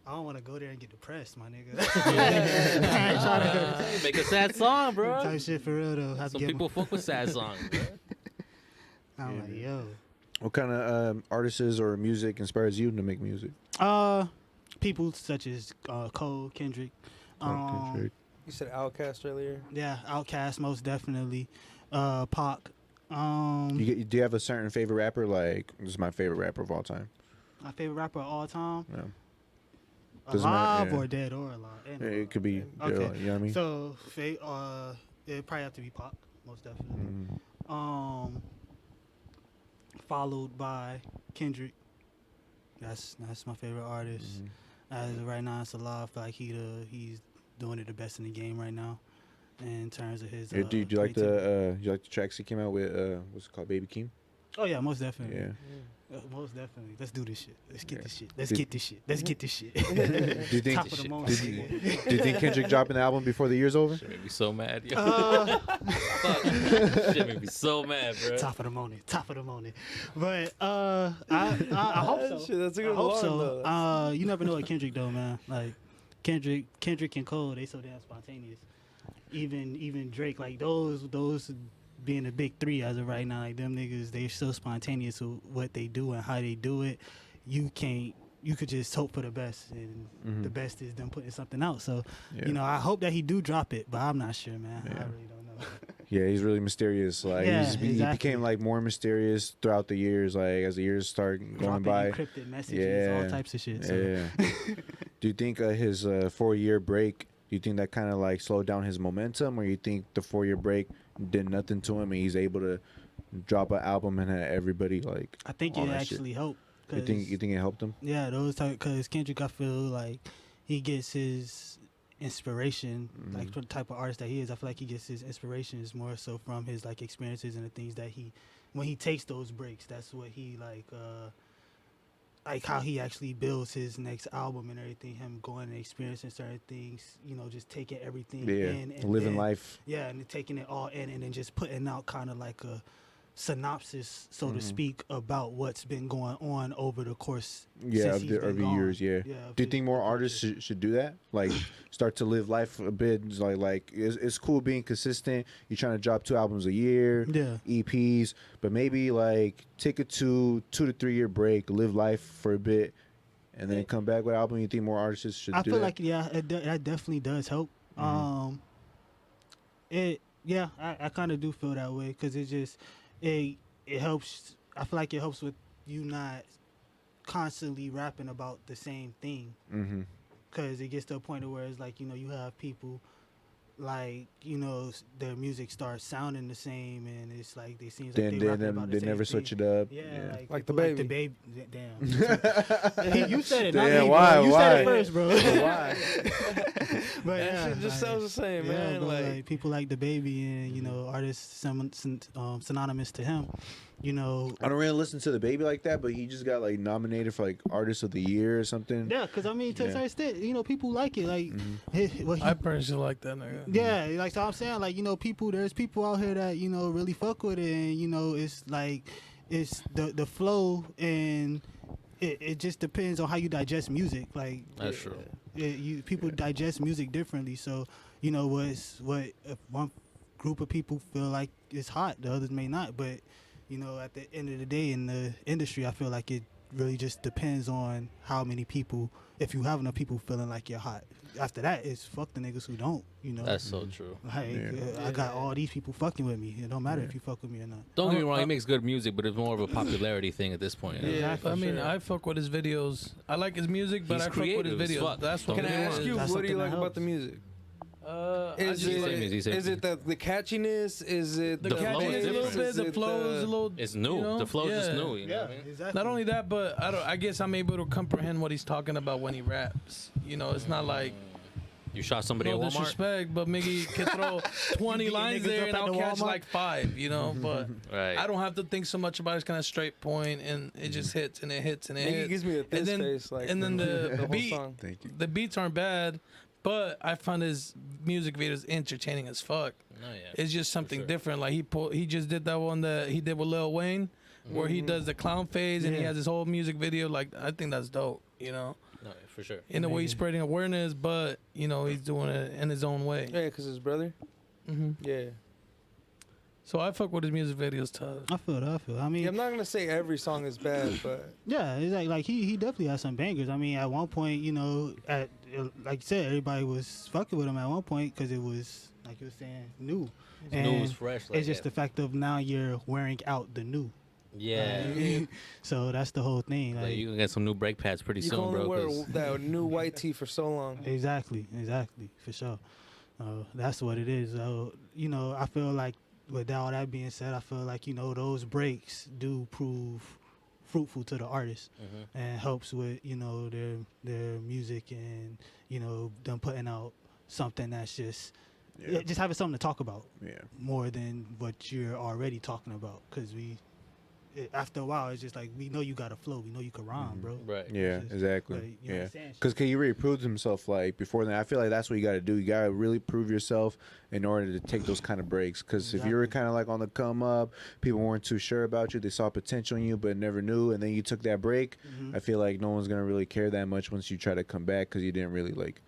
[SPEAKER 2] I don't want to go there and get depressed, my nigga. I ain't trying to
[SPEAKER 4] make a sad song, bro.
[SPEAKER 2] Type shit for real though.
[SPEAKER 4] Some people fuck with sad songs, bro.
[SPEAKER 2] I'm like, yo.
[SPEAKER 1] What kind of artists or music inspires you to make music?
[SPEAKER 2] People such as Cole, Kendrick.
[SPEAKER 1] Kendrick.
[SPEAKER 3] You said Outkast earlier.
[SPEAKER 2] Yeah, Outkast most definitely. Pac.
[SPEAKER 1] Do you have a certain favorite rapper? Like, this is my favorite rapper of all time.
[SPEAKER 2] My favorite rapper of all time?
[SPEAKER 1] Yeah.
[SPEAKER 2] Alive or dead or alive?
[SPEAKER 1] Yeah, it could be.
[SPEAKER 2] Okay.
[SPEAKER 1] You know what I mean?
[SPEAKER 2] So, it'd probably have to be Pac, most definitely. Followed by Kendrick. That's my favorite artist. As of right now, it's alive. I feel like he's doing it the best in the game right now. In terms of his,
[SPEAKER 1] do you like the tracks he came out with? What's it called, Baby Keem?
[SPEAKER 2] Oh yeah, most definitely.
[SPEAKER 1] Yeah,
[SPEAKER 2] Most definitely. Let's do this shit. Let's get this shit. Let's get this shit. Let's get this shit.
[SPEAKER 1] Do you think?
[SPEAKER 2] Top of the moment.
[SPEAKER 1] Do you think Kendrick dropping the album before the year's over?
[SPEAKER 4] Shit made me so mad. Yo. Fuck. Shit made me so mad, bro.
[SPEAKER 2] Top of the morning. Top of the morning. But I hope so.
[SPEAKER 3] Shit, that's a good
[SPEAKER 2] I hope
[SPEAKER 3] alarm,
[SPEAKER 2] so.
[SPEAKER 3] though.
[SPEAKER 2] You never know with Kendrick though, man. Like Kendrick and Cole, they so damn spontaneous. Even Drake, like those being the big three as of right now, like them niggas, they're so spontaneous with what they do and how they do it. You could just hope for the best, and the best is them putting something out. So, I hope that he do drop it, but I'm not sure, man. I really don't know.
[SPEAKER 1] Yeah, he's really mysterious. Like he became like more mysterious throughout the years. Like as the years start going by,
[SPEAKER 2] encrypted messages, all types of shit. So.
[SPEAKER 1] Yeah. Do you think his 4-year break? Do you think that kind of like slowed down his momentum, or you think the 4-year break did nothing to him and he's able to drop an album and have everybody like?
[SPEAKER 2] I think it actually helped.
[SPEAKER 1] You think it helped him?
[SPEAKER 2] Yeah, those type, because Kendrick, I feel like he gets his inspiration, like for the type of artist that he is. I feel like he gets his inspiration is more so from his like experiences and the things that when he takes those breaks, that's what he like how he actually builds his next album and everything. Him going and experiencing certain things, just taking everything in and
[SPEAKER 1] living life.
[SPEAKER 2] Yeah, and taking it all in and then just putting out kind of like a synopsis, so to speak, about what's been going on over the course
[SPEAKER 1] of the years. Yeah. Do you think more artists should do that? Like start to live life a bit. Like it's cool being consistent. You're trying to drop 2 albums a year, EPs, but maybe like take a 2 to 3 year break, live life for a bit, and then come back with an album. You think more artists should do that? I feel like
[SPEAKER 2] that definitely does help. I kind of do feel that way because it just. It helps. I feel like it helps with you not constantly rapping about the same thing. Because it gets to a point where it's like, you have people like, their music starts sounding the same, and it's like they seems like they
[SPEAKER 1] never switch it up.
[SPEAKER 2] Yeah,
[SPEAKER 3] like the baby.
[SPEAKER 2] Damn. Hey, you said it, not me,
[SPEAKER 1] why?
[SPEAKER 2] bro. You said it first, bro.
[SPEAKER 1] Why?
[SPEAKER 2] But
[SPEAKER 3] that shit just sounds the same, man.
[SPEAKER 2] Like people like the baby and artists synonymous to him. I don't
[SPEAKER 1] really listen to the baby like that, but he just got like nominated for like Artist of the Year or something.
[SPEAKER 2] Yeah, because I mean, to a certain extent, people like it. Like,
[SPEAKER 6] I personally like that nigga.
[SPEAKER 2] Yeah, like so I'm saying, like there's people out here that really fuck with it, and it's like it's the flow, and it just depends on how you digest music. Like
[SPEAKER 4] that's true.
[SPEAKER 2] People digest music differently, so what if one group of people feel like it's hot, the others may not, but. At the end of the day in the industry, I feel like it really just depends on how many people, if you have enough people feeling like you're hot. After that, it's fuck the niggas who don't,
[SPEAKER 4] That's so true.
[SPEAKER 2] Like, I got all these people fucking with me. It don't matter if you fuck with me or not.
[SPEAKER 4] Don't get me wrong, he makes good music, but it's more of a popularity thing at this point.
[SPEAKER 6] Yeah, I mean, I fuck with his videos. I like his music, but I fuck with his videos. That's what
[SPEAKER 3] Can I ask you, what do you like about the music? Is it the catchiness? Is it
[SPEAKER 6] the catchiness a little bit? The flow is a little.
[SPEAKER 4] It's new. The flow is just new. You know what I mean?
[SPEAKER 2] Exactly.
[SPEAKER 6] Not only that, but I guess I'm able to comprehend what he's talking about when he raps. It's not like.
[SPEAKER 4] You shot somebody at Walmart?
[SPEAKER 6] Disrespect, but Miggy can throw 20 lines there and I'll catch like 5, but I don't have to think so much about it. It's kind of straight point and it just hits and it hits and it hits.
[SPEAKER 3] He gives me a face,
[SPEAKER 6] and then the beat,
[SPEAKER 3] song.
[SPEAKER 6] the beats aren't bad, but I find his music videos entertaining as fuck.
[SPEAKER 4] Oh, yeah,
[SPEAKER 6] it's just something different. Like he just did that one that he did with Lil Wayne, where he does the clown phase and he has his whole music video. Like I think that's dope,
[SPEAKER 4] No, for sure.
[SPEAKER 6] In the way he's spreading awareness, but he's doing it in his own way.
[SPEAKER 3] Yeah, because his brother. Yeah.
[SPEAKER 6] So I fuck with his music videos tough.
[SPEAKER 2] I feel. I mean,
[SPEAKER 3] I'm not gonna say every song is bad, but
[SPEAKER 2] yeah, it's like he definitely has some bangers. I mean, at one point, like you said, everybody was fucking with him at one point because it was like you were saying new.
[SPEAKER 4] New was fresh.
[SPEAKER 2] It's just the fact of now you're wearing out the new.
[SPEAKER 4] Yeah.
[SPEAKER 2] So that's the whole thing.
[SPEAKER 4] Like you can get some new brake pads pretty soon, bro.
[SPEAKER 3] You can only wear that new white tee for so long.
[SPEAKER 2] Exactly, for sure. That's what it is. I feel like with all that being said, I feel like those breaks do prove fruitful to the artist and helps with their music and them putting out something that's just having something to talk about more than what you're already talking about because after a while, it's just like we know you got a flow, we know you can rhyme, bro.
[SPEAKER 4] Right.
[SPEAKER 1] Yeah,
[SPEAKER 2] Just,
[SPEAKER 1] exactly.
[SPEAKER 2] like, you
[SPEAKER 1] Yeah,
[SPEAKER 2] understand shit.
[SPEAKER 1] because he already proved himself like before then. I feel like that's what you got to do. You got to really prove yourself in order to take those kind of breaks. Because if you were kind of like on the come up, people weren't too sure about you. They saw potential in you, but never knew. And then you took that break. I feel like no one's gonna really care that much once you try to come back because you didn't really like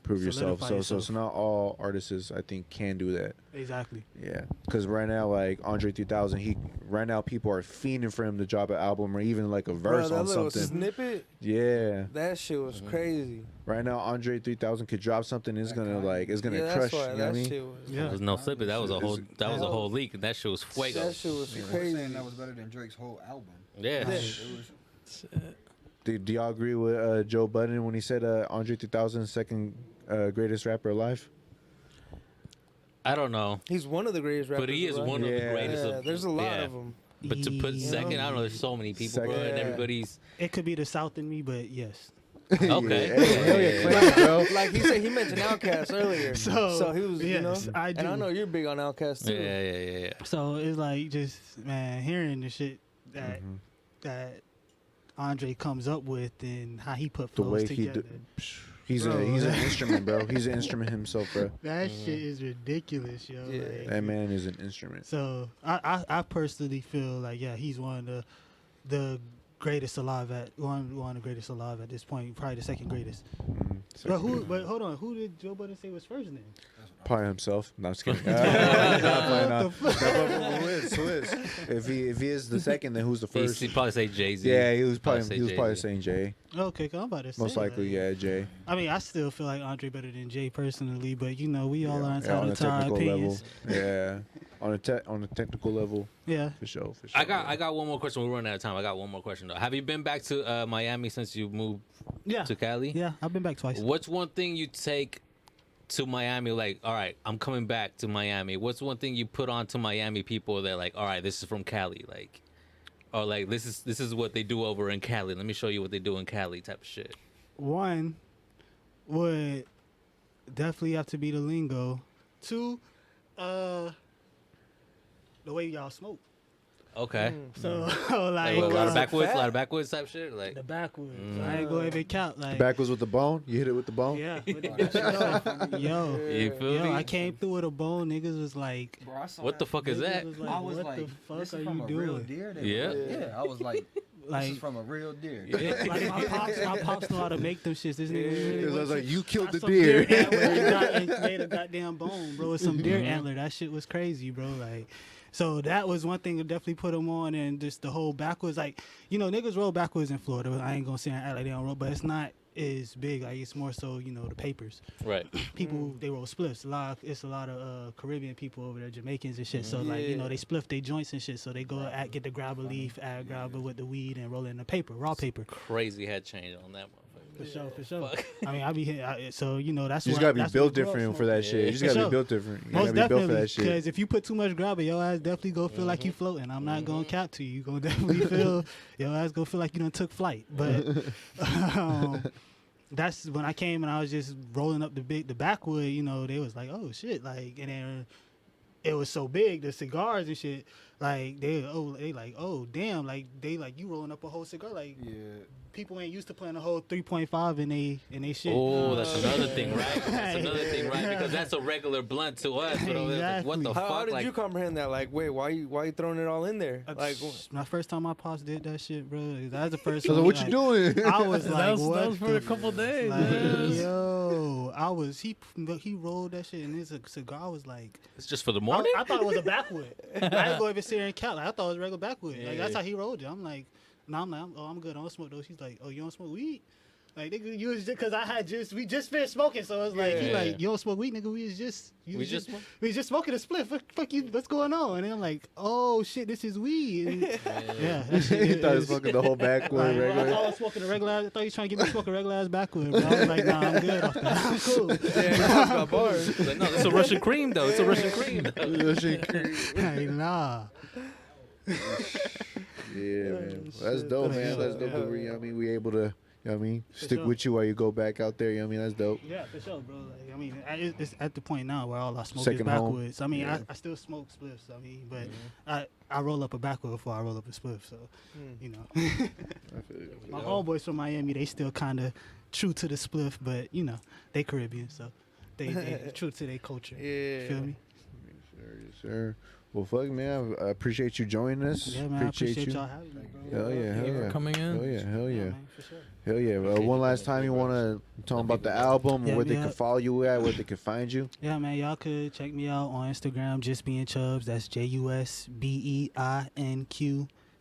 [SPEAKER 1] prove yourself. So not all artists I think can do that.
[SPEAKER 2] Exactly.
[SPEAKER 1] Yeah, because right now like Andre 3000, right now people are fiending for him to drop an album or even like a verse
[SPEAKER 3] that
[SPEAKER 1] on
[SPEAKER 3] little
[SPEAKER 1] something.
[SPEAKER 3] Snippet.
[SPEAKER 1] Yeah,
[SPEAKER 3] That shit was crazy.
[SPEAKER 1] right now Andre 3000 could drop something. It's gonna
[SPEAKER 3] Yeah,
[SPEAKER 1] crush.
[SPEAKER 3] that's why
[SPEAKER 1] You know what I
[SPEAKER 3] that
[SPEAKER 1] mean?
[SPEAKER 3] shit was.
[SPEAKER 2] Yeah.
[SPEAKER 4] There was no snippet. That was a whole. That was a whole leak. That shit was fuego.
[SPEAKER 3] That shit was
[SPEAKER 7] People were
[SPEAKER 3] crazy.
[SPEAKER 7] saying that was better than Drake's whole album.
[SPEAKER 4] Yeah.
[SPEAKER 7] It was,
[SPEAKER 1] Do y'all agree with Joe Budden when he said Andre 3000 second greatest rapper alive?
[SPEAKER 4] I don't know,
[SPEAKER 3] He's one of the greatest rappers.
[SPEAKER 4] but he is
[SPEAKER 3] alive.
[SPEAKER 4] one of the
[SPEAKER 1] Yeah.
[SPEAKER 4] greatest.
[SPEAKER 3] Yeah, there's a lot
[SPEAKER 4] yeah.
[SPEAKER 3] of them.
[SPEAKER 4] But to put second, I don't know. There's so many people, bro, and
[SPEAKER 3] Second.
[SPEAKER 4] everybody's
[SPEAKER 2] It could be the South in me, but yes.
[SPEAKER 4] okay.
[SPEAKER 1] Hell yeah, claim it, bro.
[SPEAKER 3] Like he said, he mentioned Outkast earlier. So he was, you know,
[SPEAKER 2] yes, I do.
[SPEAKER 3] and I know you're big on Outkast too.
[SPEAKER 4] Yeah.
[SPEAKER 2] So it's like just hearing the shit that Andre comes up with and how he put
[SPEAKER 1] The
[SPEAKER 2] flows
[SPEAKER 1] way he
[SPEAKER 2] together.
[SPEAKER 1] he's an instrument, bro. He's an instrument himself, bro.
[SPEAKER 2] That shit is ridiculous, yo.
[SPEAKER 3] Yeah.
[SPEAKER 2] Like,
[SPEAKER 1] That man is an instrument.
[SPEAKER 2] so I personally feel like he's one of the greatest alive at one of the greatest alive at this point, probably the second greatest. But hold on, who did Joe Budden say was first then?
[SPEAKER 1] Probably himself. No, I'm just kidding. Who is? If he is the second, then who's the first?
[SPEAKER 4] He'd probably say Jay-Z.
[SPEAKER 1] Yeah, he was probably
[SPEAKER 4] Jay-Z.
[SPEAKER 1] saying Jay.
[SPEAKER 2] Okay, 'cause I'm about to say
[SPEAKER 1] Most likely, yeah, Jay.
[SPEAKER 2] I mean, I still feel like Andre better than Jay personally, but you know, we all are
[SPEAKER 1] on
[SPEAKER 2] entitled
[SPEAKER 1] a
[SPEAKER 2] to our
[SPEAKER 1] technical
[SPEAKER 2] opinions.
[SPEAKER 1] level. Yeah, on a technical level,
[SPEAKER 2] Yeah.
[SPEAKER 1] for sure.
[SPEAKER 4] I got one more question. We're running out of time. I got one more question though. Have you been back to Miami since you moved
[SPEAKER 2] Yeah.
[SPEAKER 4] to Cali?
[SPEAKER 2] Yeah, I've been back twice.
[SPEAKER 4] What's one thing you take to Miami? Like, all right, I'm coming back to Miami. What's one thing you put on to Miami people that like, all right, this is from Cali, like, or like this is what they do over in Cali. Let me show you what they do in Cali, type of shit.
[SPEAKER 2] One would definitely have to be the lingo. Two, the way y'all smoke.
[SPEAKER 4] Okay.
[SPEAKER 2] So
[SPEAKER 4] Like,
[SPEAKER 2] like
[SPEAKER 4] what, a lot of
[SPEAKER 3] fat.
[SPEAKER 4] backwoods type shit. Like,
[SPEAKER 2] the backwoods. I ain't gonna even count. Like
[SPEAKER 1] Backwards with the bone. You hit it with the bone.
[SPEAKER 2] yeah. With the yo,
[SPEAKER 4] you feel
[SPEAKER 2] yo,
[SPEAKER 4] me?
[SPEAKER 2] I came through with a bone. Niggas was like,
[SPEAKER 7] bro, I saw
[SPEAKER 4] What the fuck is
[SPEAKER 2] niggas
[SPEAKER 4] that?
[SPEAKER 2] was like,
[SPEAKER 7] I was
[SPEAKER 2] what
[SPEAKER 7] like,
[SPEAKER 2] the fuck
[SPEAKER 7] this
[SPEAKER 2] are
[SPEAKER 7] is from
[SPEAKER 2] you
[SPEAKER 7] a real
[SPEAKER 2] doing?
[SPEAKER 7] deer.
[SPEAKER 4] Yeah.
[SPEAKER 7] Yeah, I was like, this
[SPEAKER 2] Like
[SPEAKER 7] is from a real deer.
[SPEAKER 2] like my pops know how to make them shits. This nigga really
[SPEAKER 1] Because I was
[SPEAKER 2] went
[SPEAKER 1] like, you killed
[SPEAKER 2] got
[SPEAKER 1] the
[SPEAKER 2] some
[SPEAKER 1] deer.
[SPEAKER 2] antler and made a goddamn bone, bro. With some deer antler. That shit was crazy, bro. Like, so that was one thing to definitely put them on, and just the whole backwards. Like, you know, niggas roll backwards in Florida. I ain't gonna say I act like they don't roll, but it's not as big. Like, it's more so, you know, the papers.
[SPEAKER 4] right.
[SPEAKER 2] People they roll spliffs. It's a lot of Caribbean people over there, Jamaicans and shit. So like, you know, they spliff their joints and shit. So they go get the grabber leaf, add grabber with the weed, and roll it in the paper, raw paper.
[SPEAKER 4] Crazy head change on that motherfucker.
[SPEAKER 2] For sure. I mean, I be here, so you know that's
[SPEAKER 1] You just
[SPEAKER 2] what-
[SPEAKER 1] gotta be
[SPEAKER 2] that's
[SPEAKER 1] built
[SPEAKER 2] what grew up
[SPEAKER 1] different for
[SPEAKER 2] smoking.
[SPEAKER 1] that shit. You just
[SPEAKER 2] For
[SPEAKER 1] gotta
[SPEAKER 2] sure.
[SPEAKER 1] be built different. You
[SPEAKER 2] Most
[SPEAKER 1] gotta be built for
[SPEAKER 2] definitely,
[SPEAKER 1] that shit.
[SPEAKER 2] because if you put too much grabber, your ass definitely gonna feel like you floating. I'm not gonna cap to you. You gonna definitely feel your ass gonna feel like you done took flight. But that's when I came and I was just rolling up the backwood. You know, they was like, oh shit, like, and then it was so big, the cigars and shit. Like they like, oh damn, like they like you rolling up a whole cigar, like people ain't used to playing a whole 3.5 in they shit.
[SPEAKER 4] Oh, that's another thing, right? That's another thing, right? Because that's a regular blunt to us. But over there, like, what the
[SPEAKER 3] How
[SPEAKER 4] fuck?
[SPEAKER 3] did
[SPEAKER 4] Like,
[SPEAKER 3] you comprehend that? Like, wait, why you throwing it all in there? Like,
[SPEAKER 2] My first time my pops did that shit, bro. That was the first
[SPEAKER 1] So
[SPEAKER 2] one.
[SPEAKER 1] what
[SPEAKER 2] like,
[SPEAKER 1] you doing?
[SPEAKER 2] I was like,
[SPEAKER 6] That
[SPEAKER 2] what
[SPEAKER 6] was for
[SPEAKER 2] the
[SPEAKER 6] a couple days.
[SPEAKER 2] like,
[SPEAKER 6] man.
[SPEAKER 2] yo, I was he rolled that shit and his cigar was like
[SPEAKER 4] it's just for the morning?
[SPEAKER 2] I thought it was a backwood. I didn't go even sit here and count. Like, I thought it was regular backwood. Like that's how he rolled it. I'm like, no, I'm like, oh, I'm good. I don't smoke those. He's like, oh, you don't smoke weed? Like, nigga, you was just because we just finished smoking, so it's like he like, you don't smoke weed, nigga. We just smoking a split. Fuck you, what's going on? And then I'm like, oh shit, this is weed. And, yeah, that shit
[SPEAKER 1] He thought he was
[SPEAKER 2] is-
[SPEAKER 1] smoking the whole backwood
[SPEAKER 2] like, I
[SPEAKER 1] regular.
[SPEAKER 2] thought I was smoking a regular ass. I thought he was trying to get me to smoke a regular ass backwood. But I was like, nah, I'm good off that. I'm cool.
[SPEAKER 3] got bars.
[SPEAKER 4] Like, no, it's a Russian cream, though. It's a Russian cream.
[SPEAKER 2] Like, nah.
[SPEAKER 1] Yeah, man. Well, that's dope, man. That's dope. That we able to You know what I mean?
[SPEAKER 2] For
[SPEAKER 1] Stick
[SPEAKER 2] sure.
[SPEAKER 1] with you while you go back out there. You know what I mean? That's dope.
[SPEAKER 2] Yeah, for sure, bro. Like, I mean, it's at the point now where all our smoke
[SPEAKER 1] Second
[SPEAKER 2] is
[SPEAKER 1] home.
[SPEAKER 2] backwards. I mean,
[SPEAKER 1] Yeah.
[SPEAKER 2] I still smoke spliffs. I mean, but I roll up a backwood before I roll up a spliff. So, you know,
[SPEAKER 1] I feel you.
[SPEAKER 2] my homeboys from Miami, they still kind of true to the spliff, but you know, they Caribbean, so they true to their culture.
[SPEAKER 3] Yeah.
[SPEAKER 2] Feel me?
[SPEAKER 1] Yes, sir. Well, fuck, man. I appreciate you joining us.
[SPEAKER 2] Yeah, man. I appreciate
[SPEAKER 1] you.
[SPEAKER 2] y'all having me, bro.
[SPEAKER 1] Hell yeah, hell
[SPEAKER 6] Thank you
[SPEAKER 1] yeah.
[SPEAKER 6] for coming in.
[SPEAKER 1] Hell yeah, hell yeah.
[SPEAKER 2] man, for sure.
[SPEAKER 1] Hell yeah. One last time, you want to talk about the album,
[SPEAKER 2] Yeah,
[SPEAKER 1] where they
[SPEAKER 2] yeah.
[SPEAKER 1] can follow you at, where they can find you?
[SPEAKER 2] Yeah, man, y'all could check me out on Instagram, just being Chubbs. That's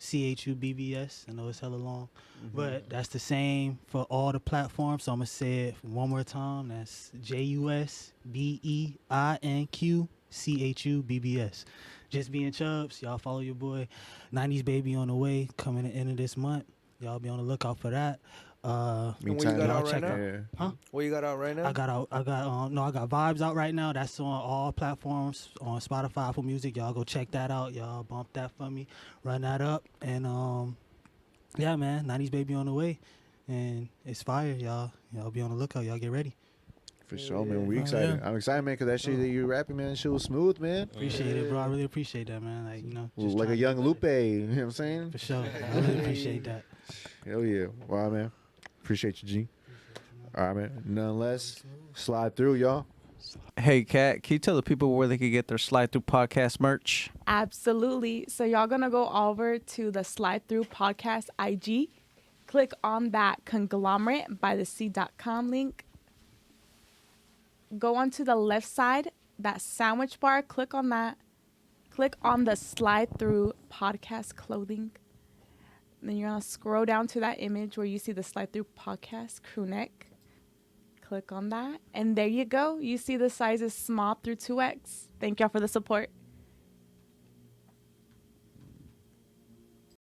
[SPEAKER 2] JUSBEINQCHUBBS. I know it's hella long, but that's the same for all the platforms. So I'm gonna say it one more time. That's JUSBEINQCHUBBS. Just being Chubbs. Y'all follow your boy. 90s Baby on the way, coming at the end of this month. Y'all be on the lookout for that.
[SPEAKER 3] And what you
[SPEAKER 1] Meantime,
[SPEAKER 3] got
[SPEAKER 1] y'all
[SPEAKER 3] out right
[SPEAKER 1] check
[SPEAKER 3] now?
[SPEAKER 1] it.
[SPEAKER 2] Huh?
[SPEAKER 3] What you got out right now?
[SPEAKER 2] I got Vibes out right now. That's on all platforms, on Spotify, Apple Music. Y'all go check that out. Y'all bump that for me, run that up, and yeah, man, 90s Baby on the way, and it's fire, y'all. Y'all be on the lookout. Y'all get ready.
[SPEAKER 1] For sure, man. We
[SPEAKER 6] Oh,
[SPEAKER 1] excited.
[SPEAKER 6] yeah.
[SPEAKER 1] I'm excited, man, because that shit that you rapping, man, that shit was smooth, man.
[SPEAKER 2] Appreciate it, bro. I really appreciate that, man. Like, you know, just
[SPEAKER 1] Like a
[SPEAKER 2] trying to
[SPEAKER 1] young
[SPEAKER 2] do
[SPEAKER 1] Lupe,
[SPEAKER 2] better.
[SPEAKER 1] you know what I'm saying?
[SPEAKER 2] For sure. I really appreciate that.
[SPEAKER 1] Hell yeah. Wow, man. Appreciate you, G. All right, man. None less. Slide through, y'all.
[SPEAKER 8] Hey, Kat, can you tell the people where they can get their Slide Through podcast merch?
[SPEAKER 9] Absolutely. So y'all gonna go over to the Slide Through Podcast IG, click on that conglomerate by the sea.com link. Go on to the left side, that sandwich bar, click on that. Click on the Slide Through Podcast clothing. Then you're gonna scroll down to that image where you see the Slide Through Podcast crew neck. Click on that, and there you go. You see the size is small through 2X. Thank y'all for the support.